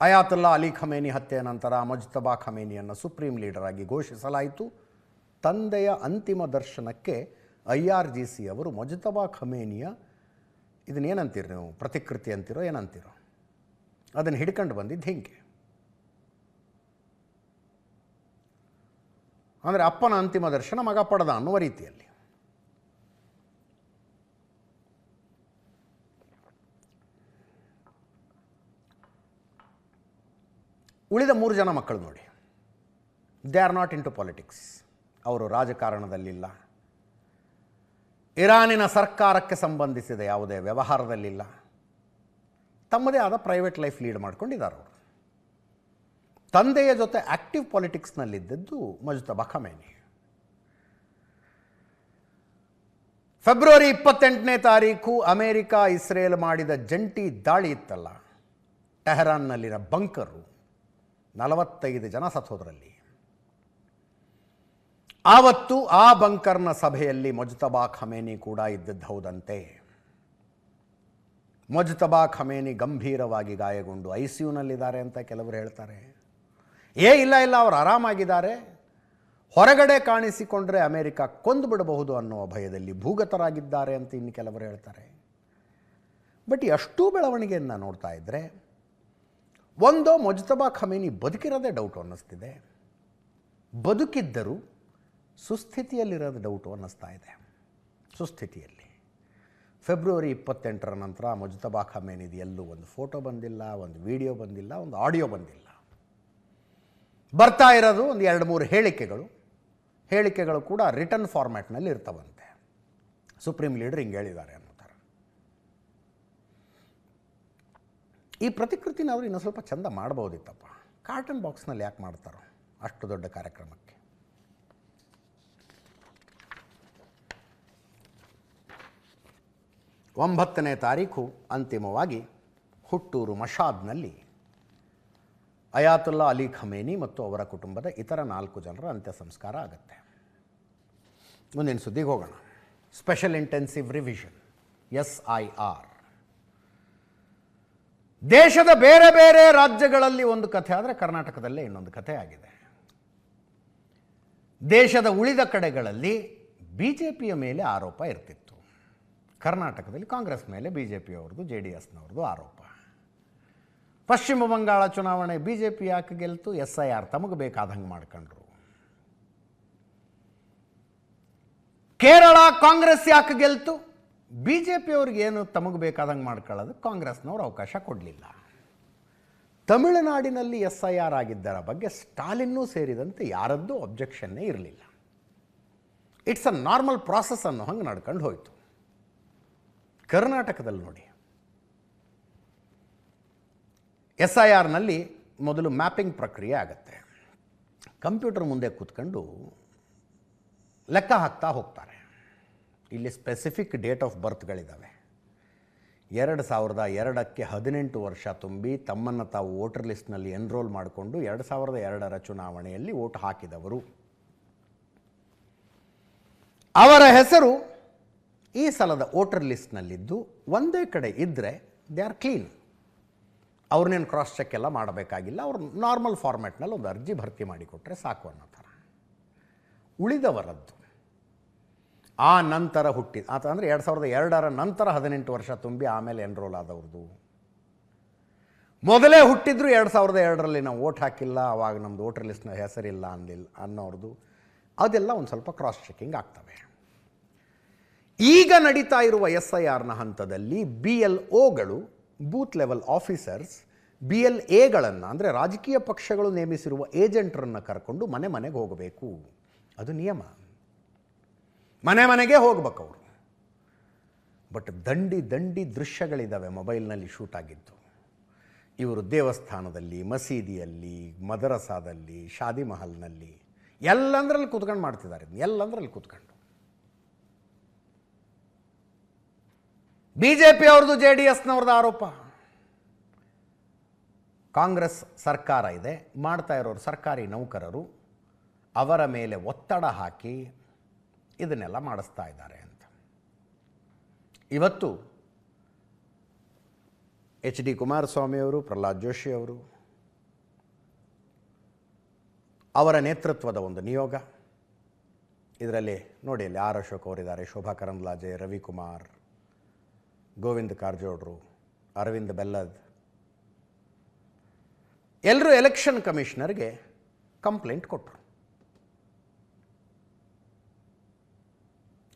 ಅಯಾತುಲ್ಲಾ ಅಲಿ ಖಮೇನಿ ಹತ್ಯೆಯ ನಂತರ ಮುಜ್ತಬಾ ಖಮೇನಿಯನ್ನು ಸುಪ್ರೀಂ ಲೀಡರ್ ಆಗಿ ಘೋಷಿಸಲಾಯಿತು. ತಂದೆಯ ಅಂತಿಮ ದರ್ಶನಕ್ಕೆ IRGC ಅವರು ಮುಜ್ತಬಾ ಖಮೇನಿಯ ಇದನ್ನೇನಂತೀರಿ ನೀವು, ಪ್ರತಿಕೃತಿ ಅಂತೀರೋ ಏನಂತೀರೋ, ಅದನ್ನು ಹಿಡ್ಕೊಂಡು ಬಂದಿದ್ದು ಹಿಂಗೆ. ಅಂದರೆ ಅಪ್ಪನ ಅಂತಿಮ ದರ್ಶನ ಮಗ ಪಡೆದ ಅನ್ನುವ ರೀತಿಯಲ್ಲಿ. ಉಳಿದ 3 ಜನ ಮಕ್ಕಳು ನೋಡಿ, they are not into politics. ಅವರು ರಾಜಕಾರಣದಲ್ಲಿಲ್ಲ, ಇರಾನಿನ ಸರ್ಕಾರಕ್ಕೆ ಸಂಬಂಧಿಸಿದ ಯಾವುದೇ ವ್ಯವಹಾರದಲ್ಲಿಲ್ಲ, ತಮ್ಮದೇ ಆದ ಪ್ರೈವೇಟ್ ಲೈಫ್ ಲೀಡ್ ಮಾಡ್ಕೊಂಡಿದ್ದಾರೆ ಅವರು. ತಂದೆಯ ಜೊತೆ ಆಕ್ಟಿವ್ ಪಾಲಿಟಿಕ್ಸ್ನಲ್ಲಿದ್ದದ್ದು ಮುಜ್ತಬಾ ಖಮೇನಿ. ಫೆಬ್ರವರಿ 28ನೇ ತಾರೀಕು ಅಮೆರಿಕ ಇಸ್ರೇಲ್ ಮಾಡಿದ ಜಂಟಿ ದಾಳಿ ಇತ್ತಲ್ಲ, ಟೆಹರಾನ್ನಲ್ಲಿನ ಬಂಕರು, 45 ಜನ ಸತ್ತೋದ್ರಲ್ಲಿ. ಆವತ್ತು ಆ ಬಂಕರ್ನ ಸಭೆಯಲ್ಲಿ ಮುಜ್ತಬಾ ಖಮೇನಿ ಕೂಡ ಇದ್ದದ್ದು ಹೌದಂತೆ. ಮುಜ್ತಬಾ ಖಮೇನಿ ಗಂಭೀರವಾಗಿ ಗಾಯಗೊಂಡು ICUನಲ್ಲಿದ್ದಾರೆ ಅಂತ ಕೆಲವರು ಹೇಳ್ತಾರೆ. ಇಲ್ಲ ಅವರು ಆರಾಮಾಗಿದ್ದಾರೆ, ಹೊರಗಡೆ ಕಾಣಿಸಿಕೊಂಡ್ರೆ ಅಮೆರಿಕ ಕೊಂದು ಬಿಡಬಹುದು ಅನ್ನುವ ಭಯದಲ್ಲಿ ಭೂಗತರಾಗಿದ್ದಾರೆ ಅಂತ ಇನ್ನು ಕೆಲವರು ಹೇಳ್ತಾರೆ. ಬಟ್ ಅಷ್ಟೂ ಬೆಳವಣಿಗೆಯನ್ನು ನೋಡ್ತಾ ಇದ್ದರೆ ಒಂದೋ ಮುಜ್ತಬಾ ಖಮೇನಿ ಬದುಕಿರೋದೇ ಡೌಟು ಅನ್ನಿಸ್ತಿದೆ, ಬದುಕಿದ್ದರೂ ಸುಸ್ಥಿತಿಯಲ್ಲಿರೋದು ಡೌಟು ಅನ್ನಿಸ್ತಾ ಇದೆ. ಸುಸ್ಥಿತಿಯಲ್ಲಿ ಫೆಬ್ರವರಿ 28ರ ನಂತರ ಮುಜ್ತಬಾ ಖಮೇನಿದು ಎಲ್ಲೂ ಒಂದು ಫೋಟೋ ಬಂದಿಲ್ಲ, ಒಂದು ವಿಡಿಯೋ ಬಂದಿಲ್ಲ, ಒಂದು ಆಡಿಯೋ ಬಂದಿಲ್ಲ. ಬರ್ತಾ ಇರೋದು ಒಂದು 2-3 ಹೇಳಿಕೆಗಳು ಕೂಡ ರಿಟರ್ನ್ ಫಾರ್ಮ್ಯಾಟ್ನಲ್ಲಿ ಇರ್ತವಂತೆ. ಸುಪ್ರೀಂ ಲೀಡರ್ ಹಿಂಗೆ ಹೇಳಿದ್ದಾರೆ ಅನ್ನೋ ಥರ. ಈ ಪ್ರತಿಕೃತಿನ ಅವರು ಇನ್ನೂ ಸ್ವಲ್ಪ ಚಂದ ಮಾಡ್ಬೋದಿತ್ತಪ್ಪ. ಕಾರ್ಟನ್ ಬಾಕ್ಸ್ನಲ್ಲಿ ಯಾಕೆ ಮಾಡ್ತಾರೋ ಅಷ್ಟು ದೊಡ್ಡ ಕಾರ್ಯಕ್ರಮಕ್ಕೆ? ಒಂಬತ್ತನೇ ತಾರೀಕು ಅಂತಿಮವಾಗಿ ಹುಟ್ಟೂರು ಮಷಾದ್ನಲ್ಲಿ ಅಯಾತುಲ್ಲಾ ಅಲಿ ಖಮೇನಿ ಮತ್ತು ಅವರ ಕುಟುಂಬದ ಇತರ 4 ಜನರ ಅಂತ್ಯ ಸಂಸ್ಕಾರ ಆಗುತ್ತೆ. ಮುಂದಿನ ಸುದ್ದಿಗೆ ಹೋಗೋಣ. Special intensive revision SIR. ದೇಶದ ಬೇರೆ ಬೇರೆ ರಾಜ್ಯಗಳಲ್ಲಿ ಒಂದು ಕಥೆ ಆದರೆ ಕರ್ನಾಟಕದಲ್ಲೇ ಇನ್ನೊಂದು ಕಥೆ ಆಗಿದೆ. ದೇಶದ ಉಳಿದ ಕಡೆಗಳಲ್ಲಿ BJPಯ ಮೇಲೆ ಆರೋಪ ಇರ್ತಿತ್ತು. ಕರ್ನಾಟಕದಲ್ಲಿ ಕಾಂಗ್ರೆಸ್ ಮೇಲೆ BJPಯವ್ರದ್ದು JDSನವ್ರದ್ದು ಆರೋಪ. ಪಶ್ಚಿಮ ಬಂಗಾಳ ಚುನಾವಣೆ BJP ಯಾಕೆ ಗೆಲ್ತು? SIR ತಮಗೆ ಬೇಕಾದಂಗೆ ಮಾಡ್ಕೊಂಡ್ರು. ಕೇರಳ ಕಾಂಗ್ರೆಸ್ ಯಾಕೆ ಗೆಲ್ತು? BJPಯವ್ರಿಗೆ ಏನು ತಮಗೆ ಬೇಕಾದಂಗೆ ಮಾಡ್ಕೊಳ್ಳೋದು ಕಾಂಗ್ರೆಸ್ನವ್ರು ಅವಕಾಶ ಕೊಡಲಿಲ್ಲ. ತಮಿಳುನಾಡಿನಲ್ಲಿ SIR ಆಗಿದ್ದರ ಬಗ್ಗೆ ಸ್ಟಾಲಿನ್ನೂ ಸೇರಿದಂತೆ ಯಾರದ್ದೂ ಅಬ್ಜೆಕ್ಷನ್ನೇ ಇರಲಿಲ್ಲ. ಇಟ್ಸ್ ಅ ನಾರ್ಮಲ್ ಪ್ರಾಸೆಸ್ ಅನ್ನೋ ಹಂಗೆ ನಡ್ಕೊಂಡು ಹೋಯಿತು. ಕರ್ನಾಟಕದಲ್ಲಿ ನೋಡಿ, SIRನಲ್ಲಿ ಮೊದಲು ಮ್ಯಾಪಿಂಗ್ ಪ್ರಕ್ರಿಯೆ ಆಗುತ್ತೆ. ಕಂಪ್ಯೂಟರ್ ಮುಂದೆ ಕೂತ್ಕೊಂಡು ಲೆಕ್ಕ ಹಾಕ್ತಾ ಹೋಗ್ತಾರೆ. ಇಲ್ಲಿ ಸ್ಪೆಸಿಫಿಕ್ ಡೇಟ್ ಆಫ್ ಬರ್ತ್ಗಳಿದ್ದಾವೆ. 2002ಕ್ಕೆ 18 ವರ್ಷ ತುಂಬಿ ತಮ್ಮನ್ನು ತಾವು ವೋಟರ್ ಲಿಸ್ಟ್ನಲ್ಲಿ ಎನ್ರೋಲ್ ಮಾಡಿಕೊಂಡು 2002ರ ಚುನಾವಣೆಯಲ್ಲಿ ವೋಟ್ ಹಾಕಿದವರು. ಅವರ ಹೆಸರು ಈ ಸಲದ ವೋಟರ್ ಲಿಸ್ಟ್ನಲ್ಲಿದ್ದು ಒಂದೇ ಕಡೆ ಇದ್ದರೆ ದೇ ಆರ್ ಕ್ಲೀನ್. ಅವ್ರನ್ನೇನು ಕ್ರಾಸ್ ಚೆಕ್ ಎಲ್ಲ ಮಾಡಬೇಕಾಗಿಲ್ಲ. ಅವ್ರು ನಾರ್ಮಲ್ ಫಾರ್ಮ್ಯಾಟ್ನಲ್ಲಿ ಒಂದು ಅರ್ಜಿ ಭರ್ತಿ ಮಾಡಿಕೊಟ್ರೆ ಸಾಕು ಅನ್ನೋ ಥರ. ಉಳಿದವರದ್ದು ಆ ನಂತರ ಅಂದರೆ 2002ರ ನಂತರ 18 ವರ್ಷ ತುಂಬಿ ಆಮೇಲೆ ಎನ್ರೋಲ್ ಆದವ್ರದ್ದು, ಮೊದಲೇ ಹುಟ್ಟಿದ್ರು 2002ರಲ್ಲಿ ನಾವು ವೋಟ್ ಹಾಕಿಲ್ಲ, ಆವಾಗ ನಮ್ಮದು ವೋಟರ್ ಲಿಸ್ಟ್ನ ಹೆಸರಿಲ್ಲ ಅನ್ನೋರ್ದು, ಅದೆಲ್ಲ ಒಂದು ಸ್ವಲ್ಪ ಕ್ರಾಸ್ ಚೆಕಿಂಗ್ ಆಗ್ತವೆ. ಈಗ ನಡೀತಾ ಇರುವ SIRನ ಹಂತದಲ್ಲಿ BLOಗಳು, ಬೂತ್ ಲೆವೆಲ್ ಆಫೀಸರ್ಸ್, BLAಗಳನ್ನು ಅಂದರೆ ರಾಜಕೀಯ ಪಕ್ಷಗಳು ನೇಮಿಸಿರುವ ಏಜೆಂಟರನ್ನು ಕರ್ಕೊಂಡು ಮನೆ ಮನೆಗೆ ಹೋಗಬೇಕು. ಅದು ನಿಯಮ. ಮನೆಗೆ ಹೋಗ್ಬೇಕು ಅವರು. ಬಟ್ ದಂಡಿ ದೃಶ್ಯಗಳಿದ್ದಾವೆ ಮೊಬೈಲ್ನಲ್ಲಿ ಶೂಟ್ ಆಗಿದ್ದು. ಇವರು ದೇವಸ್ಥಾನದಲ್ಲಿ, ಮಸೀದಿಯಲ್ಲಿ, ಮದರಸಾದಲ್ಲಿ, ಶಾದಿ ಮಹಲ್ನಲ್ಲಿ ಎಲ್ಲಂದ್ರಲ್ಲಿ ಕೂತ್ಕೊಂಡು ಮಾಡ್ತಿದ್ದಾರೆ. ಎಲ್ಲಂದ್ರಲ್ಲಿ ಕೂತ್ಕೊಂಡು BJPಯವ್ರದ್ದು JDSನವ್ರದ್ದು ಆರೋಪ. ಕಾಂಗ್ರೆಸ್ ಸರ್ಕಾರ ಇದೆ, ಮಾಡ್ತಾ ಇರೋರು ಸರ್ಕಾರಿ ನೌಕರರು, ಅವರ ಮೇಲೆ ಒತ್ತಡ ಹಾಕಿ ಇದನ್ನೆಲ್ಲ ಮಾಡಿಸ್ತಾ ಇದ್ದಾರೆ ಅಂತ. ಇವತ್ತು HD ಕುಮಾರಸ್ವಾಮಿಯವರು, ಪ್ರಹ್ಲಾದ್ ಜೋಶಿಯವರು, ಅವರ ನೇತೃತ್ವದ ಒಂದು ನಿಯೋಗ, ಇದರಲ್ಲಿ ನೋಡಿ ಅಲ್ಲಿ R ಅಶೋಕ್ ಅವರಿದ್ದಾರೆ, ಶೋಭಾ ಕರಂದ್ಲಾಜೆ, ರವಿಕುಮಾರ್, ಗೋವಿಂದ ಕಾರಜೋಳರು, ಅರವಿಂದ್ ಬೆಲ್ಲದ್, ಎಲ್ಲರೂ ಎಲೆಕ್ಷನ್ ಕಮಿಷನರ್ಗೆ ಕಂಪ್ಲೇಂಟ್ ಕೊಟ್ಟರು.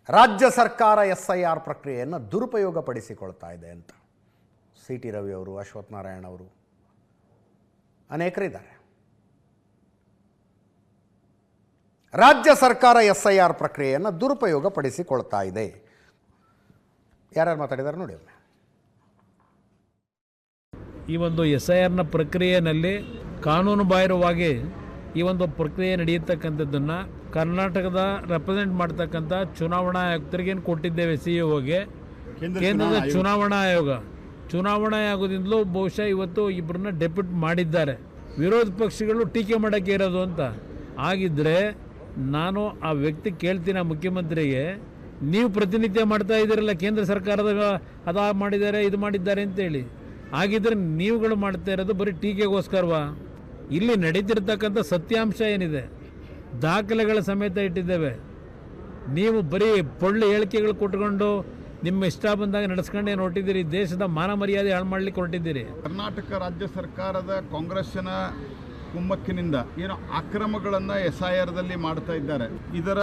ರಾಜ್ಯ ಸರ್ಕಾರ SIR ಪ್ರಕ್ರಿಯೆಯನ್ನು ದುರುಪಯೋಗಪಡಿಸಿಕೊಳ್ತಾ ಇದೆ ಅಂತ. CT ರವಿ ಅವರು, ಅಶ್ವಥ್ ನಾರಾಯಣ್ ಅವರು, ಅನೇಕರಿದ್ದಾರೆ. ರಾಜ್ಯ ಸರ್ಕಾರ SIR ಪ್ರಕ್ರಿಯೆಯನ್ನು ದುರುಪಯೋಗಪಡಿಸಿಕೊಳ್ತಾ ಇದೆ. ಯಾರ್ಯಾರು ಮಾತಾಡಿದ್ದಾರೆ ನೋಡಿ ಒಮ್ಮೆ. ಈ ಒಂದು SIRನ ಪ್ರಕ್ರಿಯೆಯಲ್ಲಿ ಕಾನೂನು ಬಾಹಿರವಾಗಿ ಈ ಒಂದು ಪ್ರಕ್ರಿಯೆ ನಡೆಯತಕ್ಕಂಥದ್ದನ್ನು ಕರ್ನಾಟಕದ ರೆಪ್ರೆಸೆಂಟ್ ಮಾಡ್ತಕ್ಕಂಥ ಚುನಾವಣಾ ಆಯುಕ್ತರಿಗೇನು ಕೊಟ್ಟಿದ್ದೇವೆ, CEOಗೆ, ಕೇಂದ್ರದ ಚುನಾವಣಾ ಆಯೋಗದಿಂದಲೂ ಬಹುಶಃ ಇವತ್ತು ಇಬ್ಬರನ್ನ ಡೆಪ್ಯೂಟ್ ಮಾಡಿದ್ದಾರೆ. ವಿರೋಧ ಪಕ್ಷಗಳು ಟೀಕೆ ಮಾಡೋಕ್ಕೆ ಇರೋದು ಅಂತ ಆಗಿದ್ದರೆ ನಾನು ಆ ವ್ಯಕ್ತಿ ಕೇಳ್ತೀನಿ, ಆ ಮುಖ್ಯಮಂತ್ರಿಗೆ, ನೀವು ಪ್ರತಿನಿತ್ಯ ಮಾಡ್ತಾ ಇದ್ದೀರಲ್ಲ ಕೇಂದ್ರ ಸರ್ಕಾರದ ಅದು ಮಾಡಿದ್ದಾರೆ ಇದು ಮಾಡಿದ್ದಾರೆ ಅಂತೇಳಿ, ಹಾಗಿದ್ರೆ ನೀವುಗಳು ಮಾಡ್ತಾ ಇರೋದು ಬರೀ ಟೀಕೆಗೋಸ್ಕರವಾ? ಇಲ್ಲಿ ನಡೀತಿರ್ತಕ್ಕಂಥ ಸತ್ಯಾಂಶ ಏನಿದೆ ದಾಖಲೆಗಳ ಸಮೇತ ಇಟ್ಟಿದ್ದೇವೆ. ನೀವು ಬರೀ ಪೊಳ್ಳು ಹೇಳಿಕೆಗಳು ಕೊಟ್ಕೊಂಡು ನಿಮ್ಮ ಇಷ್ಟ ಬಂದಾಗ ನಡೆಸ್ಕೊಂಡೇನು ಹೊರಟಿದ್ದೀರಿ? ದೇಶದ ಮಾನ ಮರ್ಯಾದೆ ಹಾಳು ಮಾಡಲಿಕ್ಕೆ ಹೊರಟಿದ್ದೀರಿ. ಕರ್ನಾಟಕ ರಾಜ್ಯ ಸರ್ಕಾರದ ಕಾಂಗ್ರೆಸ್ಸಿನ ಕುಮ್ಮಕ್ಕಿನಿಂದ ಏನೋ ಅಕ್ರಮಗಳನ್ನು SIRದಲ್ಲಿ ಮಾಡ್ತಾ ಇದ್ದಾರೆ. ಇದರ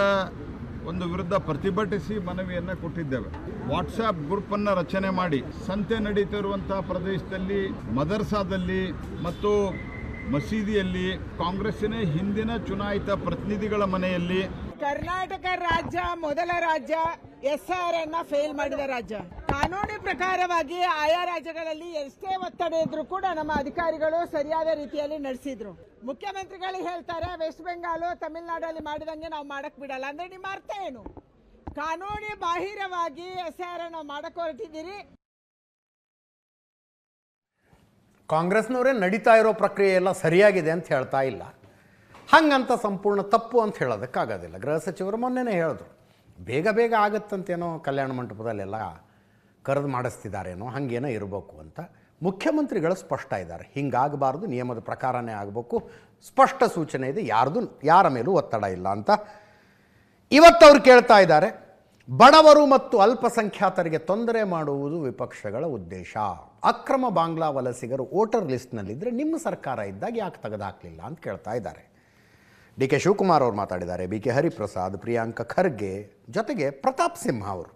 ಒಂದು ವಿರುದ್ಧ ಪ್ರತಿಭಟಿಸಿ ಮನವಿಯನ್ನು ಕೊಟ್ಟಿದ್ದೇವೆ. ವಾಟ್ಸ್ಆ್ಯಪ್ ಗ್ರೂಪನ್ನು ರಚನೆ ಮಾಡಿ ಸಂತೆ ನಡೀತಿರುವಂಥ ಪ್ರದೇಶದಲ್ಲಿ, ಮದರ್ಸಾದಲ್ಲಿ ಮತ್ತು ಮಸೀದಿಯಲ್ಲಿ, ಕಾಂಗ್ರೆಸ್ಸಿನ ಹಿಂದಿನ ಚುನಾಯಿತ ಪ್ರತಿನಿಧಿಗಳ ಮನೆಯಲ್ಲಿ ಕರ್ನಾಟಕ ರಾಜ್ಯ ಮೊದಲ ರಾಜ್ಯ SIR ಅನ್ನ ಫೇಲ್ ಮಾಡಿದ ರಾಜ್ಯ. ಕಾನೂನು ಪ್ರಕಾರವಾಗಿ ಆಯಾ ರಾಜ್ಯಗಳಲ್ಲಿ ಎಷ್ಟೇ ಒತ್ತಡ ಇದ್ರೂ ಕೂಡ ನಮ್ಮ ಅಧಿಕಾರಿಗಳು ಸರಿಯಾದ ರೀತಿಯಲ್ಲಿ ನಡೆಸಿದ್ರು. ಮುಖ್ಯಮಂತ್ರಿಗಳು ಹೇಳ್ತಾರೆ ವೆಸ್ಟ್ ಬೆಂಗಾಲು ತಮಿಳುನಾಡಲ್ಲಿ ಮಾಡಿದಂಗೆ ನಾವು ಮಾಡಕ್ ಬಿಡಲ್ಲ ಅಂದ್ರೆ ನಿಮ್ಮ ಅರ್ಥ ಏನು? ಕಾನೂನು ಬಾಹಿರವಾಗಿ SIR ನಾವು ಮಾಡಕ್ ಹೊರಟಿದ್ದೀರಿ. ಕಾಂಗ್ರೆಸ್ನವರೇ ನಡೀತಾ ಇರೋ ಪ್ರಕ್ರಿಯೆ ಎಲ್ಲ ಸರಿಯಾಗಿದೆ ಅಂತ ಹೇಳ್ತಾ ಇಲ್ಲ. ಹಂಗಂತ ಸಂಪೂರ್ಣ ತಪ್ಪು ಅಂತ ಹೇಳೋದಕ್ಕಾಗೋದಿಲ್ಲ. ಗೃಹ ಸಚಿವರು ಮೊನ್ನೆನೇ ಹೇಳಿದ್ರು, ಬೇಗ ಬೇಗ ಆಗುತ್ತಂತೇನೋ ಕಲ್ಯಾಣ ಮಂಟಪದಲ್ಲೆಲ್ಲ ಕರೆದು ಮಾಡಿಸ್ತಿದ್ದಾರೇನೋ, ಹಾಗೇನೋ ಇರಬೇಕು ಅಂತ. ಮುಖ್ಯಮಂತ್ರಿಗಳು ಸ್ಪಷ್ಟ ಇದ್ದಾರೆ, ಹಿಂಗಾಗಬಾರ್ದು, ನಿಯಮದ ಪ್ರಕಾರನೇ ಆಗಬೇಕು, ಸ್ಪಷ್ಟ ಸೂಚನೆ ಇದೆ, ಯಾರ ಮೇಲೂ ಒತ್ತಡ ಇಲ್ಲ ಅಂತ. ಇವತ್ತು ಅವ್ರು ಕೇಳ್ತಾ ಇದ್ದಾರೆ, ಬಡವರು ಮತ್ತು ಅಲ್ಪಸಂಖ್ಯಾತರಿಗೆ ತೊಂದರೆ ಮಾಡುವುದು ವಿಪಕ್ಷಗಳ ಉದ್ದೇಶ. ಅಕ್ರಮ ಬಾಂಗ್ಲಾ ವಲಸಿಗರು ವೋಟರ್ ಲಿಸ್ಟ್ನಲ್ಲಿದ್ದರೆ ನಿಮ್ಮ ಸರ್ಕಾರ ಇದ್ದಾಗ ಯಾಕೆ ತೆಗೆದುಹಾಕಲಿಲ್ಲ ಅಂತ ಕೇಳ್ತಾ ಇದ್ದಾರೆ. DK ಶಿವಕುಮಾರ್ ಅವರು ಮಾತಾಡಿದ್ದಾರೆ, BK ಹರಿಪ್ರಸಾದ್, ಪ್ರಿಯಾಂಕ ಖರ್ಗೆ, ಜೊತೆಗೆ ಪ್ರತಾಪ್ ಸಿಂಹ ಅವರು.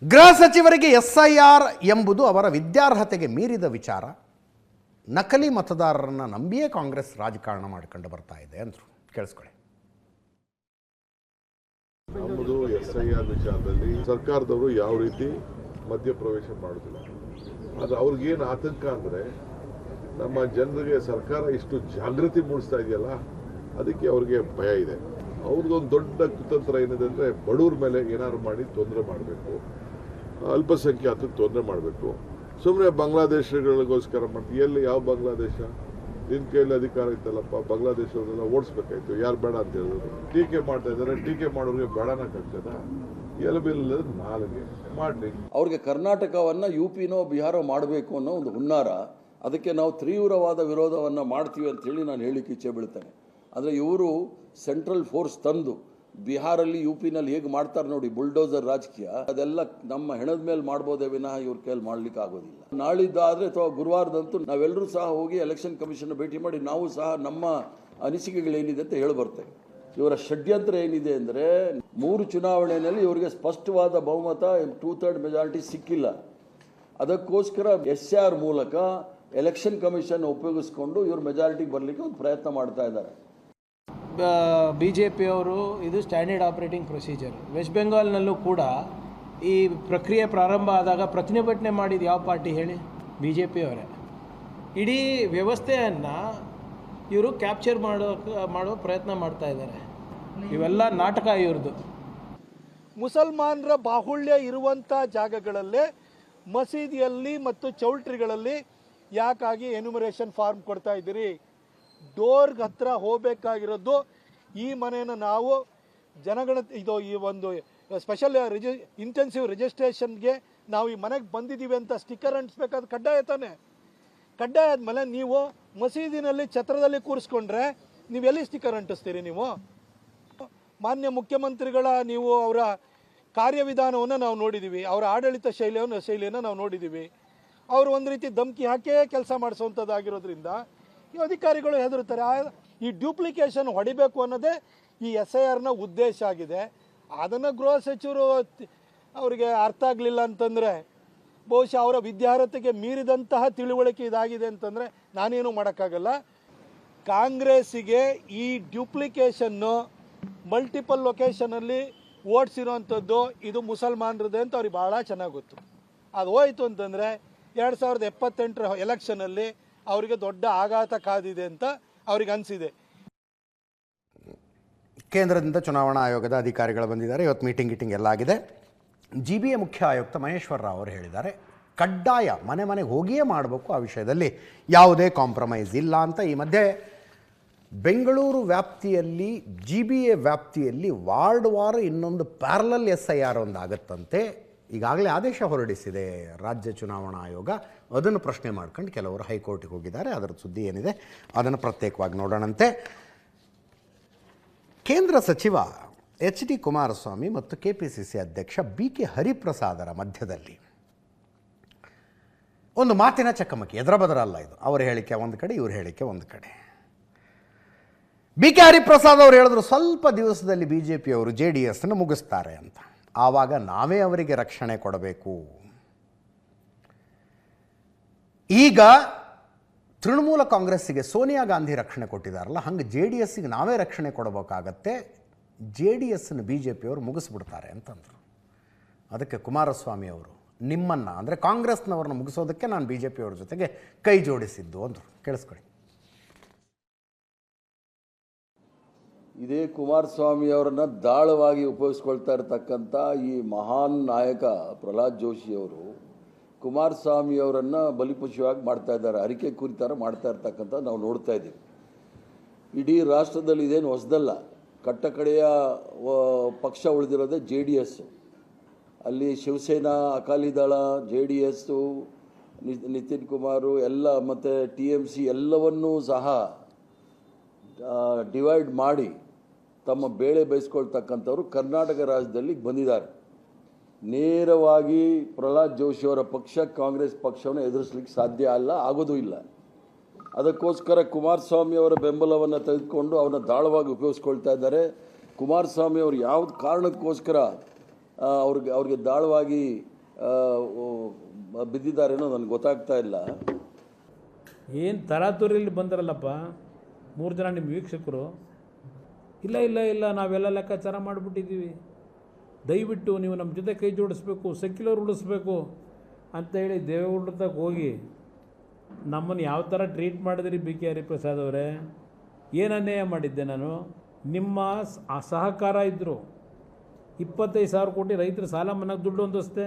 ಗೃಹ ಸಚಿವರಿಗೆ SIR ಎಂಬುದು ಅವರ ವಿದ್ಯಾರ್ಹತೆಗೆ ಮೀರಿದ ವಿಚಾರ. ನಕಲಿ ಮತದಾರರನ್ನು ನಂಬಿಯೇ ಕಾಂಗ್ರೆಸ್ ರಾಜಕಾರಣ ಮಾಡಿಕೊಂಡು ಬರ್ತಾ ಇದೆ ಅಂದರು. ಕೇಳಿಸ್ಕೊಳ್ಳಿ. ನಮ್ಮದು SIR ವಿಚಾರದಲ್ಲಿ ಸರ್ಕಾರದವರು ಯಾವ ರೀತಿ ಮಧ್ಯಪ್ರವೇಶ ಮಾಡುದಿಲ್ಲ. ಆದರೆ ಅವ್ರಿಗೇನು ಆತಂಕ ಅಂದರೆ ನಮ್ಮ ಜನರಿಗೆ ಸರ್ಕಾರ ಇಷ್ಟು ಜಾಗೃತಿ ಮೂಡಿಸ್ತಾ ಇದೆಯಲ್ಲ, ಅದಕ್ಕೆ ಅವ್ರಿಗೆ ಭಯ ಇದೆ. ಅವ್ರದ್ದೊಂದು ದೊಡ್ಡ ಕುತಂತ್ರ ಏನಿದೆ ಅಂದರೆ ಬಡವ್ರ ಮೇಲೆ ಏನಾದ್ರು ಮಾಡಿ ತೊಂದರೆ ಮಾಡಬೇಕು, ಅಲ್ಪಸಂಖ್ಯಾತಕ್ಕೆ ತೊಂದರೆ ಮಾಡಬೇಕು. ಸುಮ್ಮನೆ ಬಾಂಗ್ಲಾದೇಶಗಳಿಗೋಸ್ಕರ ಮಾಡ್ತೀವಿ. ಎಲ್ಲಿ ಯಾವ ಬಾಂಗ್ಲಾದೇಶ? ನಿನ್ನ ಕೈಯಲ್ಲಿ ಅಧಿಕಾರ ಇತ್ತಲ್ಲಪ್ಪ, ಬಾಂಗ್ಲಾದೇಶವ್ರನ್ನೆಲ್ಲ ಓಡಿಸ್ಬೇಕಾಯ್ತು, ಯಾರು ಬೇಡ ಅಂತ ಹೇಳಿದ್ರು. ಟೀಕೆ ಮಾಡ್ತಾ ಇದ್ದಾರೆ, ಟೀಕೆ ಮಾಡೋರಿಗೆ ಬೇಡನಕ್ಕಾಗ್ತದ? ಎಲಬಿಲ್ಲದ ನಾಲ್ಗೆ ಮಾಡಲಿ. ಅವ್ರಿಗೆ ಕರ್ನಾಟಕವನ್ನು UPನೋ ಬಿಹಾರ ಮಾಡಬೇಕು ಅನ್ನೋ ಒಂದು ಹುನ್ನಾರ. ಅದಕ್ಕೆ ನಾವು ತೀವ್ರವಾದ ವಿರೋಧವನ್ನು ಮಾಡ್ತೀವಿ ಅಂತೇಳಿ ನಾನು ಹೇಳಿಕ್ಕೆ ಇಚ್ಛೆ ಬೀಳ್ತೇನೆ. ಆದರೆ ಇವರು ಸೆಂಟ್ರಲ್ ಫೋರ್ಸ್ ತಂದು ಬಿಹಾರಲ್ಲಿ UPನಲ್ಲಿ ಹೇಗೆ ಮಾಡ್ತಾರೆ ನೋಡಿ, ಬುಲ್ಡೋಸರ್ ರಾಜಕೀಯ, ಅದೆಲ್ಲ ನಮ್ಮ ಹೆಣದ ಮೇಲೆ ಮಾಡ್ಬೋದೇ ವಿನಃ ಇವ್ರ ಕೈಯಲ್ಲಿ ಮಾಡ್ಲಿಕ್ಕೆ ಆಗೋದಿಲ್ಲ. ನಾಳಿದ್ದಾದರೆ ಅಥವಾ ಗುರುವಾರದಂತೂ ನಾವೆಲ್ಲರೂ ಸಹ ಹೋಗಿ ಎಲೆಕ್ಷನ್ ಕಮಿಷನ್ ಭೇಟಿ ಮಾಡಿ ನಾವು ಸಹ ನಮ್ಮ ಅನಿಸಿಕೆಗಳೇನಿದೆ ಅಂತ ಹೇಳಿ ಬರ್ತೇವೆ. ಇವರ ಷಡ್ಯಂತ್ರ ಏನಿದೆ ಅಂದರೆ 3 ಚುನಾವಣೆಯಲ್ಲಿ ಇವರಿಗೆ ಸ್ಪಷ್ಟವಾದ ಬಹುಮತ 2/3 ಮೆಜಾರಿಟಿ ಸಿಕ್ಕಿಲ್ಲ. ಅದಕ್ಕೋಸ್ಕರ SIR ಮೂಲಕ ಎಲೆಕ್ಷನ್ ಕಮಿಷನ್ ಉಪಯೋಗಿಸ್ಕೊಂಡು ಇವರು ಮೆಜಾರಿಟಿಗೆ ಬರಲಿಕ್ಕೆ ಒಂದು ಪ್ರಯತ್ನ ಮಾಡ್ತಾ ಇದ್ದಾರೆ. BJP ಅವರು ಇದು ಸ್ಟ್ಯಾಂಡರ್ಡ್ ಆಪರೇಟಿಂಗ್ ಪ್ರೊಸೀಜರ್. ವೆಸ್ಟ್ ಬೆಂಗಾಲ್ನಲ್ಲೂ ಕೂಡ ಈ ಪ್ರಕ್ರಿಯೆ ಪ್ರಾರಂಭ ಆದಾಗ ಪ್ರತಿಭಟನೆ ಮಾಡಿದ ಯಾವ ಪಾರ್ಟಿ ಹೇಳಿ? BJP ಅವರೇ. ಇಡೀ ವ್ಯವಸ್ಥೆಯನ್ನು ಇವರು ಕ್ಯಾಪ್ಚರ್ ಮಾಡೋ ಪ್ರಯತ್ನ ಮಾಡ್ತಾ ಇದ್ದಾರೆ. ಇವೆಲ್ಲ ನಾಟಕ ಇವ್ರದ್ದು. ಮುಸಲ್ಮಾನರ ಬಾಹುಳ್ಯ ಇರುವಂಥ ಜಾಗಗಳಲ್ಲೇ ಮಸೀದಿಯಲ್ಲಿ ಮತ್ತು ಚೌಲ್ಟ್ರಿಗಳಲ್ಲಿ ಯಾಕಾಗಿ ಎನ್ಯುಮರೇಷನ್ ಫಾರ್ಮ್ ಕೊಡ್ತಾ ಇದ್ದೀರಿ? ಡೋರ್ಗೆ ಹತ್ರ ಹೋಗಬೇಕಾಗಿರೋದು ಈ ಮನೆಯನ್ನು ನಾವು ಜನಗಣತಿ ಇದು ಈ ಒಂದು ಸ್ಪೆಷಲ್ ಇಂಟೆನ್ಸಿವ್ ರಿಜಿಸ್ಟ್ರೇಷನ್ಗೆ ನಾವು ಈ ಮನೆಗೆ ಬಂದಿದ್ದೀವಿ ಅಂತ ಸ್ಟಿಕ್ಕರ್ ಅಂಟಿಸ್ಬೇಕಾದ ಕಡ್ಡಾಯ ತಾನೆ. ಕಡ್ಡಾಯ ಆದಮೇಲೆ ನೀವು ಮಸೀದಿನಲ್ಲಿ ಛತ್ರದಲ್ಲಿ ಕೂರಿಸ್ಕೊಂಡ್ರೆ ನೀವು ಎಲ್ಲಿ ಸ್ಟಿಕ್ಕರ್ ಅಂಟಿಸ್ತೀರಿ? ನೀವು ಮಾನ್ಯ ಮುಖ್ಯಮಂತ್ರಿಗಳ ನೀವು ಅವರ ಕಾರ್ಯವಿಧಾನವನ್ನು ನಾವು ನೋಡಿದ್ದೀವಿ, ಅವರ ಆಡಳಿತ ಶೈಲಿಯನ್ನು ನಾವು ನೋಡಿದ್ದೀವಿ. ಅವರು ಒಂದು ರೀತಿ ಧಮಕಿ ಹಾಕೇ ಕೆಲಸ ಮಾಡಿಸುವಂಥದ್ದಾಗಿರೋದ್ರಿಂದ ಈ ಅಧಿಕಾರಿಗಳು ಹೆದರುತ್ತಾರೆ. ಈ ಡ್ಯೂಪ್ಲಿಕೇಶನ್ ಹೊಡಿಬೇಕು ಅನ್ನೋದೇ ಈ SIRನ ಉದ್ದೇಶ ಆಗಿದೆ. ಅದನ್ನು ಗೃಹ ಸಚಿವರು ಅವರಿಗೆ ಅರ್ಥ ಆಗಲಿಲ್ಲ ಅಂತಂದರೆ ಬಹುಶಃ ಅವರ ವಿದ್ಯಾರ್ಹತೆಗೆ ಮೀರಿದಂತಹ ತಿಳುವಳಿಕೆ ಇದಾಗಿದೆ ಅಂತಂದರೆ ನಾನೇನು ಮಾಡೋಕ್ಕಾಗಲ್ಲ. ಕಾಂಗ್ರೆಸ್ಸಿಗೆ ಈ ಡ್ಯೂಪ್ಲಿಕೇಶನ್ನು ಮಲ್ಟಿಪಲ್ ಲೊಕೇಶನಲ್ಲಿ ಓಡಿಸಿರೋವಂಥದ್ದು ಇದು ಮುಸಲ್ಮಾನರದೇ ಅಂತ ಅವ್ರಿಗೆ ಭಾಳ ಚೆನ್ನಾಗಿ ಗೊತ್ತು. ಅದು ಹೋಯಿತು ಅಂತಂದರೆ 2028 ಎಲೆಕ್ಷನಲ್ಲಿ ಅವರಿಗೆ ದೊಡ್ಡ ಆಘಾತ ಕಾದಿದೆ ಅಂತ ಅವ್ರಿಗೆ ಅನಿಸಿದೆ. ಕೇಂದ್ರದಿಂದ ಚುನಾವಣಾ ಆಯೋಗದ ಅಧಿಕಾರಿಗಳು ಬಂದಿದ್ದಾರೆ. ಇವತ್ತು ಮೀಟಿಂಗ್ ಎಲ್ಲ ಆಗಿದೆ. GBA ಮುಖ್ಯ ಆಯುಕ್ತ ಮಹೇಶ್ವರ ರಾವ್ ಅವರು ಹೇಳಿದ್ದಾರೆ, ಕಡ್ಡಾಯ ಮನೆಗೆ ಹೋಗಿಯೇ ಮಾಡಬೇಕು, ಆ ವಿಷಯದಲ್ಲಿ ಯಾವುದೇ ಕಾಂಪ್ರಮೈಸ್ ಇಲ್ಲ ಅಂತ. ಈ ಮಧ್ಯೆ ಬೆಂಗಳೂರು ವ್ಯಾಪ್ತಿಯಲ್ಲಿ GBA ವ್ಯಾಪ್ತಿಯಲ್ಲಿ ವಾರ್ಡ್ ವಾರ ಇನ್ನೊಂದು ಪ್ಯಾರಲಲ್ SIR ಒಂದು ಆಗುತ್ತಂತೆ. ಈಗಾಗಲೇ ಆದೇಶ ಹೊರಡಿಸಿದೆ ರಾಜ್ಯ ಚುನಾವಣಾ ಆಯೋಗ. ಅದನ್ನು ಪ್ರಶ್ನೆ ಮಾಡ್ಕೊಂಡು ಕೆಲವರು ಹೈಕೋರ್ಟಿಗೆ ಹೋಗಿದ್ದಾರೆ. ಅದರ ಸುದ್ದಿ ಏನಿದೆ ಅದನ್ನು ಪ್ರತ್ಯೇಕವಾಗಿ ನೋಡೋಣಂತೆ. ಕೇಂದ್ರ ಸಚಿವ HD ಕುಮಾರಸ್ವಾಮಿ ಮತ್ತು KPCC ಅಧ್ಯಕ್ಷ BK ಹರಿಪ್ರಸಾದರ ಮಧ್ಯದಲ್ಲಿ ಒಂದು ಮಾತಿನ ಚಕಮಕಿ, ಎದರ ಬದರ ಅಲ್ಲ ಇದು. ಅವರ ಹೇಳಿಕೆ ಒಂದು ಕಡೆ, ಇವ್ರ ಹೇಳಿಕೆ ಒಂದು ಕಡೆ. BK ಹರಿಪ್ರಸಾದ್ ಅವರು ಹೇಳಿದ್ರು ಸ್ವಲ್ಪ ದಿವಸದಲ್ಲಿ BJPಯವರು JDSನ ಮುಗಿಸ್ತಾರೆ ಅಂತ. ಆವಾಗ ನಾವೇ ಅವರಿಗೆ ರಕ್ಷಣೆ ಕೊಡಬೇಕು. ಈಗ ತೃಣಮೂಲ ಕಾಂಗ್ರೆಸ್ಸಿಗೆ ಸೋನಿಯಾ ಗಾಂಧಿ ರಕ್ಷಣೆ ಕೊಟ್ಟಿದ್ದಾರಲ್ಲ, ಹಂಗೆ JDSಗೆ ನಾವೇ ರಕ್ಷಣೆ ಕೊಡಬೇಕಾಗತ್ತೆ. JDSನ BJPಯವರು ಮುಗಿಸ್ಬಿಡ್ತಾರೆ ಅಂತಂದರು. ಅದಕ್ಕೆ ಕುಮಾರಸ್ವಾಮಿ ಅವರು ನಿಮ್ಮನ್ನು ಅಂದರೆ ಕಾಂಗ್ರೆಸ್ನವ್ರನ್ನ ಮುಗಿಸೋದಕ್ಕೆ ನಾನು BJPಯವ್ರ ಜೊತೆಗೆ ಕೈ ಜೋಡಿಸಿದ್ದು ಅಂದರು. ಕೇಳಿಸ್ಕೊಳ್ಳಿ. ಇದೇ ಕುಮಾರಸ್ವಾಮಿ ಅವರನ್ನು ದಾಳವಾಗಿ ಉಪಯೋಗಿಸ್ಕೊಳ್ತಾ ಇರತಕ್ಕಂಥ ಈ ಮಹಾನ್ ನಾಯಕ ಪ್ರಹ್ಲಾದ್ ಜೋಶಿ ಅವರು ಕುಮಾರಸ್ವಾಮಿ ಅವರನ್ನು ಬಲಿಪಶುವಾಗಿ ಮಾಡ್ತಾ ಇದ್ದಾರೆ, ಅರಿಕೆ ಕುರಿತಾರ ಮಾಡ್ತಾ ಇರ್ತಕ್ಕಂಥ ನಾವು ನೋಡ್ತಾ ಇದ್ದೀವಿ. ಇಡೀ ರಾಷ್ಟ್ರದಲ್ಲಿ ಇದೇನು ಹೊಸದಲ್ಲ. ಕಟ್ಟಕಡೆಯ ಪಕ್ಷ ಉಳಿದಿರೋದೇ JDS. ಅಲ್ಲಿ ಶಿವಸೇನಾ, ಅಕಾಲಿದಳ, JDS, ನಿತಿನ್ ಕುಮಾರ್ ಎಲ್ಲ ಮತ್ತು TMC ಎಲ್ಲವನ್ನೂ ಸಹ ಡಿವೈಡ್ ಮಾಡಿ ತಮ್ಮ ಬೇಳೆ ಬೇಯಿಸ್ಕೊಳ್ತಕ್ಕಂಥವ್ರು ಕರ್ನಾಟಕ ರಾಜ್ಯದಲ್ಲಿ ಬಂದಿದ್ದಾರೆ. ನೇರವಾಗಿ ಪ್ರಹ್ಲಾದ್ ಜೋಶಿಯವರ ಪಕ್ಷ ಕಾಂಗ್ರೆಸ್ ಪಕ್ಷವನ್ನು ಎದುರಿಸಲಿಕ್ಕೆ ಸಾಧ್ಯ ಅಲ್ಲ, ಆಗೋದೂ ಇಲ್ಲ. ಅದಕ್ಕೋಸ್ಕರ ಕುಮಾರಸ್ವಾಮಿ ಅವರ ಬೆಂಬಲವನ್ನು ತೆಗೆದುಕೊಂಡು ಅವನ್ನ ದಾಳವಾಗಿ ಉಪಯೋಗಿಸ್ಕೊಳ್ತಾ ಇದ್ದಾರೆ. ಕುಮಾರಸ್ವಾಮಿ ಅವರು ಯಾವ್ದು ಕಾರಣಕ್ಕೋಸ್ಕರ ಅವ್ರಿಗೆ ದಾಳವಾಗಿ ಬಿದ್ದಿದ್ದಾರೇನೋ ನನಗೆ ಗೊತ್ತಾಗ್ತಾ ಇಲ್ಲ. ಏನು ತರಾತುರಿಯಲ್ಲಿ ಬಂದರಲ್ಲಪ್ಪ 3 ಜನ ನಿಮ್ಮ ವೀಕ್ಷಕರು. ಇಲ್ಲ ನಾವೆಲ್ಲ ಲೆಕ್ಕಾಚಾರ ಮಾಡಿಬಿಟ್ಟಿದ್ದೀವಿ, ದಯವಿಟ್ಟು ನೀವು ನಮ್ಮ ಜೊತೆ ಕೈ ಜೋಡಿಸ್ಬೇಕು, ಸೆಕ್ಯುಲರ್ ಉಳಿಸ್ಬೇಕು ಅಂತೇಳಿ ದೇವೇಗೌಡದಾಗ ಹೋಗಿ ನಮ್ಮನ್ನು ಯಾವ ಥರ ಟ್ರೀಟ್ ಮಾಡಿದ್ರಿ BK ಹರಿಪ್ರಸಾದ್ ಅವರೇ? ಏನು ಅನ್ಯಾಯ ಮಾಡಿದ್ದೆ ನಾನು? ನಿಮ್ಮ ಸಹಕಾರ ಇದ್ದರು. 25,000 ಕೋಟಿ ರೈತರ ಸಾಲ ಮನ್ನಾಗ ದುಡ್ಡು ಹೊಂದಿಸ್ತೆ,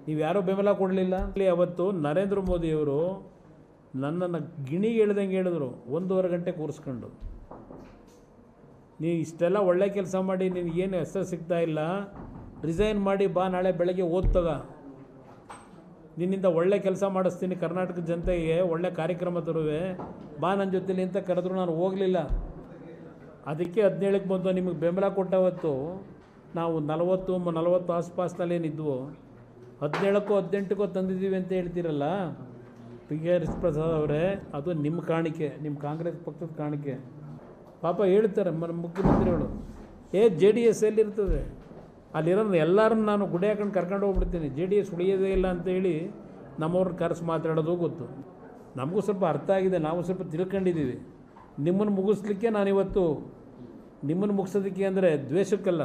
ನೀವು ಯಾರೋ ಬೆಂಬಲ ಕೊಡಲಿಲ್ಲ. ಅವತ್ತು ನರೇಂದ್ರ ಮೋದಿಯವರು ನನ್ನನ್ನು ಗಿಣಿಗೆ ಹೇಳ್ದಂಗೆ ಹೇಳಿದ್ರು, 1.5 ಗಂಟೆ ಕೂರಿಸ್ಕೊಂಡು, ನೀವು ಇಷ್ಟೆಲ್ಲ ಒಳ್ಳೆ ಕೆಲಸ ಮಾಡಿ ನಿನಗೇನು ಹೆಸರು ಸಿಗ್ತಾ ಇಲ್ಲ, ರಿಸೈನ್ ಮಾಡಿ ಬಾ, ನಾಳೆ ಬೆಳಗ್ಗೆ ಓದ್ತಗ, ನಿನ್ನಿಂದ ಒಳ್ಳೆ ಕೆಲಸ ಮಾಡಿಸ್ತೀನಿ, ಕರ್ನಾಟಕ ಜನತೆಗೆ ಒಳ್ಳೆ ಕಾರ್ಯಕ್ರಮ ತರುವೆ, ಬಾ ನನ್ನ ಜೊತೆಲಿ ಅಂತ ಕರೆದ್ರು. ನಾನು ಹೋಗಲಿಲ್ಲ. ಅದಕ್ಕೆ 17ಕ್ಕೆ ಬಂದು ನಿಮಗೆ ಬೆಂಬಲ ಕೊಟ್ಟವತ್ತು ನಾವು 40 ಆಸ್ಪಾಸ್ನಲ್ಲೇನಿದ್ವು, 17ಕ್ಕೋ 18ಕ್ಕೋ ತಂದಿದ್ದೀವಿ ಅಂತ ಹೇಳ್ತೀರಲ್ಲ BK ಹರಿಪ್ರಸಾದ್ ಅವರೇ, ಅದು ನಿಮ್ಮ ಕಾಣಿಕೆ, ನಿಮ್ಮ ಕಾಂಗ್ರೆಸ್ ಪಕ್ಷದ ಕಾಣಿಕೆ. ಪಾಪ ಹೇಳ್ತಾರೆ ಮುಖ್ಯಮಂತ್ರಿಗಳು, JDS ಎಲ್ಲಿರ್ತದೆ ಅಲ್ಲಿರೋದು ಎಲ್ಲರನ್ನ ನಾನು ಗುಡಿ ಹಾಕೊಂಡು ಕರ್ಕೊಂಡು ಹೋಗ್ಬಿಡ್ತೀನಿ, JDS ಉಳಿಯೋದೇ ಇಲ್ಲ ಅಂತೇಳಿ ನಮ್ಮವ್ರನ್ನ ಕರೆಸಿ ಮಾತಾಡೋದು ಗೊತ್ತು. ನಮಗೂ ಸ್ವಲ್ಪ ಅರ್ಥ ಆಗಿದೆ, ನಾವು ಸ್ವಲ್ಪ ತಿಳ್ಕೊಂಡಿದ್ದೀವಿ. ನಿಮ್ಮನ್ನು ಮುಗಿಸ್ಲಿಕ್ಕೆ ನಾನಿವತ್ತು, ನಿಮ್ಮನ್ನು ಮುಗಿಸೋದಕ್ಕೆ ಅಂದರೆ ದ್ವೇಷಕ್ಕಲ್ಲ,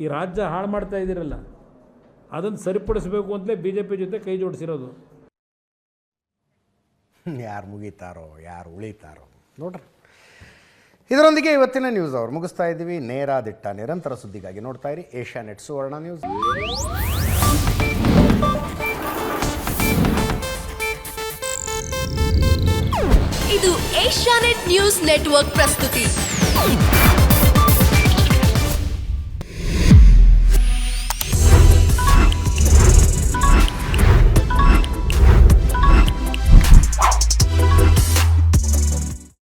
ಈ ರಾಜ್ಯ ಹಾಳು ಮಾಡ್ತಾ ಇದ್ದೀರಲ್ಲ ಅದನ್ನು ಸರಿಪಡಿಸಬೇಕು ಅಂತಲೇ BJP ಜೊತೆ ಕೈ ಜೋಡಿಸಿರೋದು. ಯಾರು ಮುಗಿತಾರೋ ಯಾರು ಉಳಿತಾರೋ ನೋಡ್ರಿ. ಇದರೊಂದಿಗೆ ಇವತ್ತಿನ ನ್ಯೂಸ್ ಅವರು ಮುಗಿಸ್ತಾ ಇದ್ದೀವಿ. ನೇರ ದಿಟ್ಟ ನಿರಂತರ ಸುದ್ದಿಗಾಗಿ ನೋಡ್ತಾ ಇರಿ ಏಷ್ಯಾನೆಟ್ ಸುವರ್ಣ ನ್ಯೂಸ್. ಇದು ಏಷ್ಯಾನೆಟ್ ನ್ಯೂಸ್ ನೆಟ್ವರ್ಕ್ ಪ್ರಸ್ತುತಿ.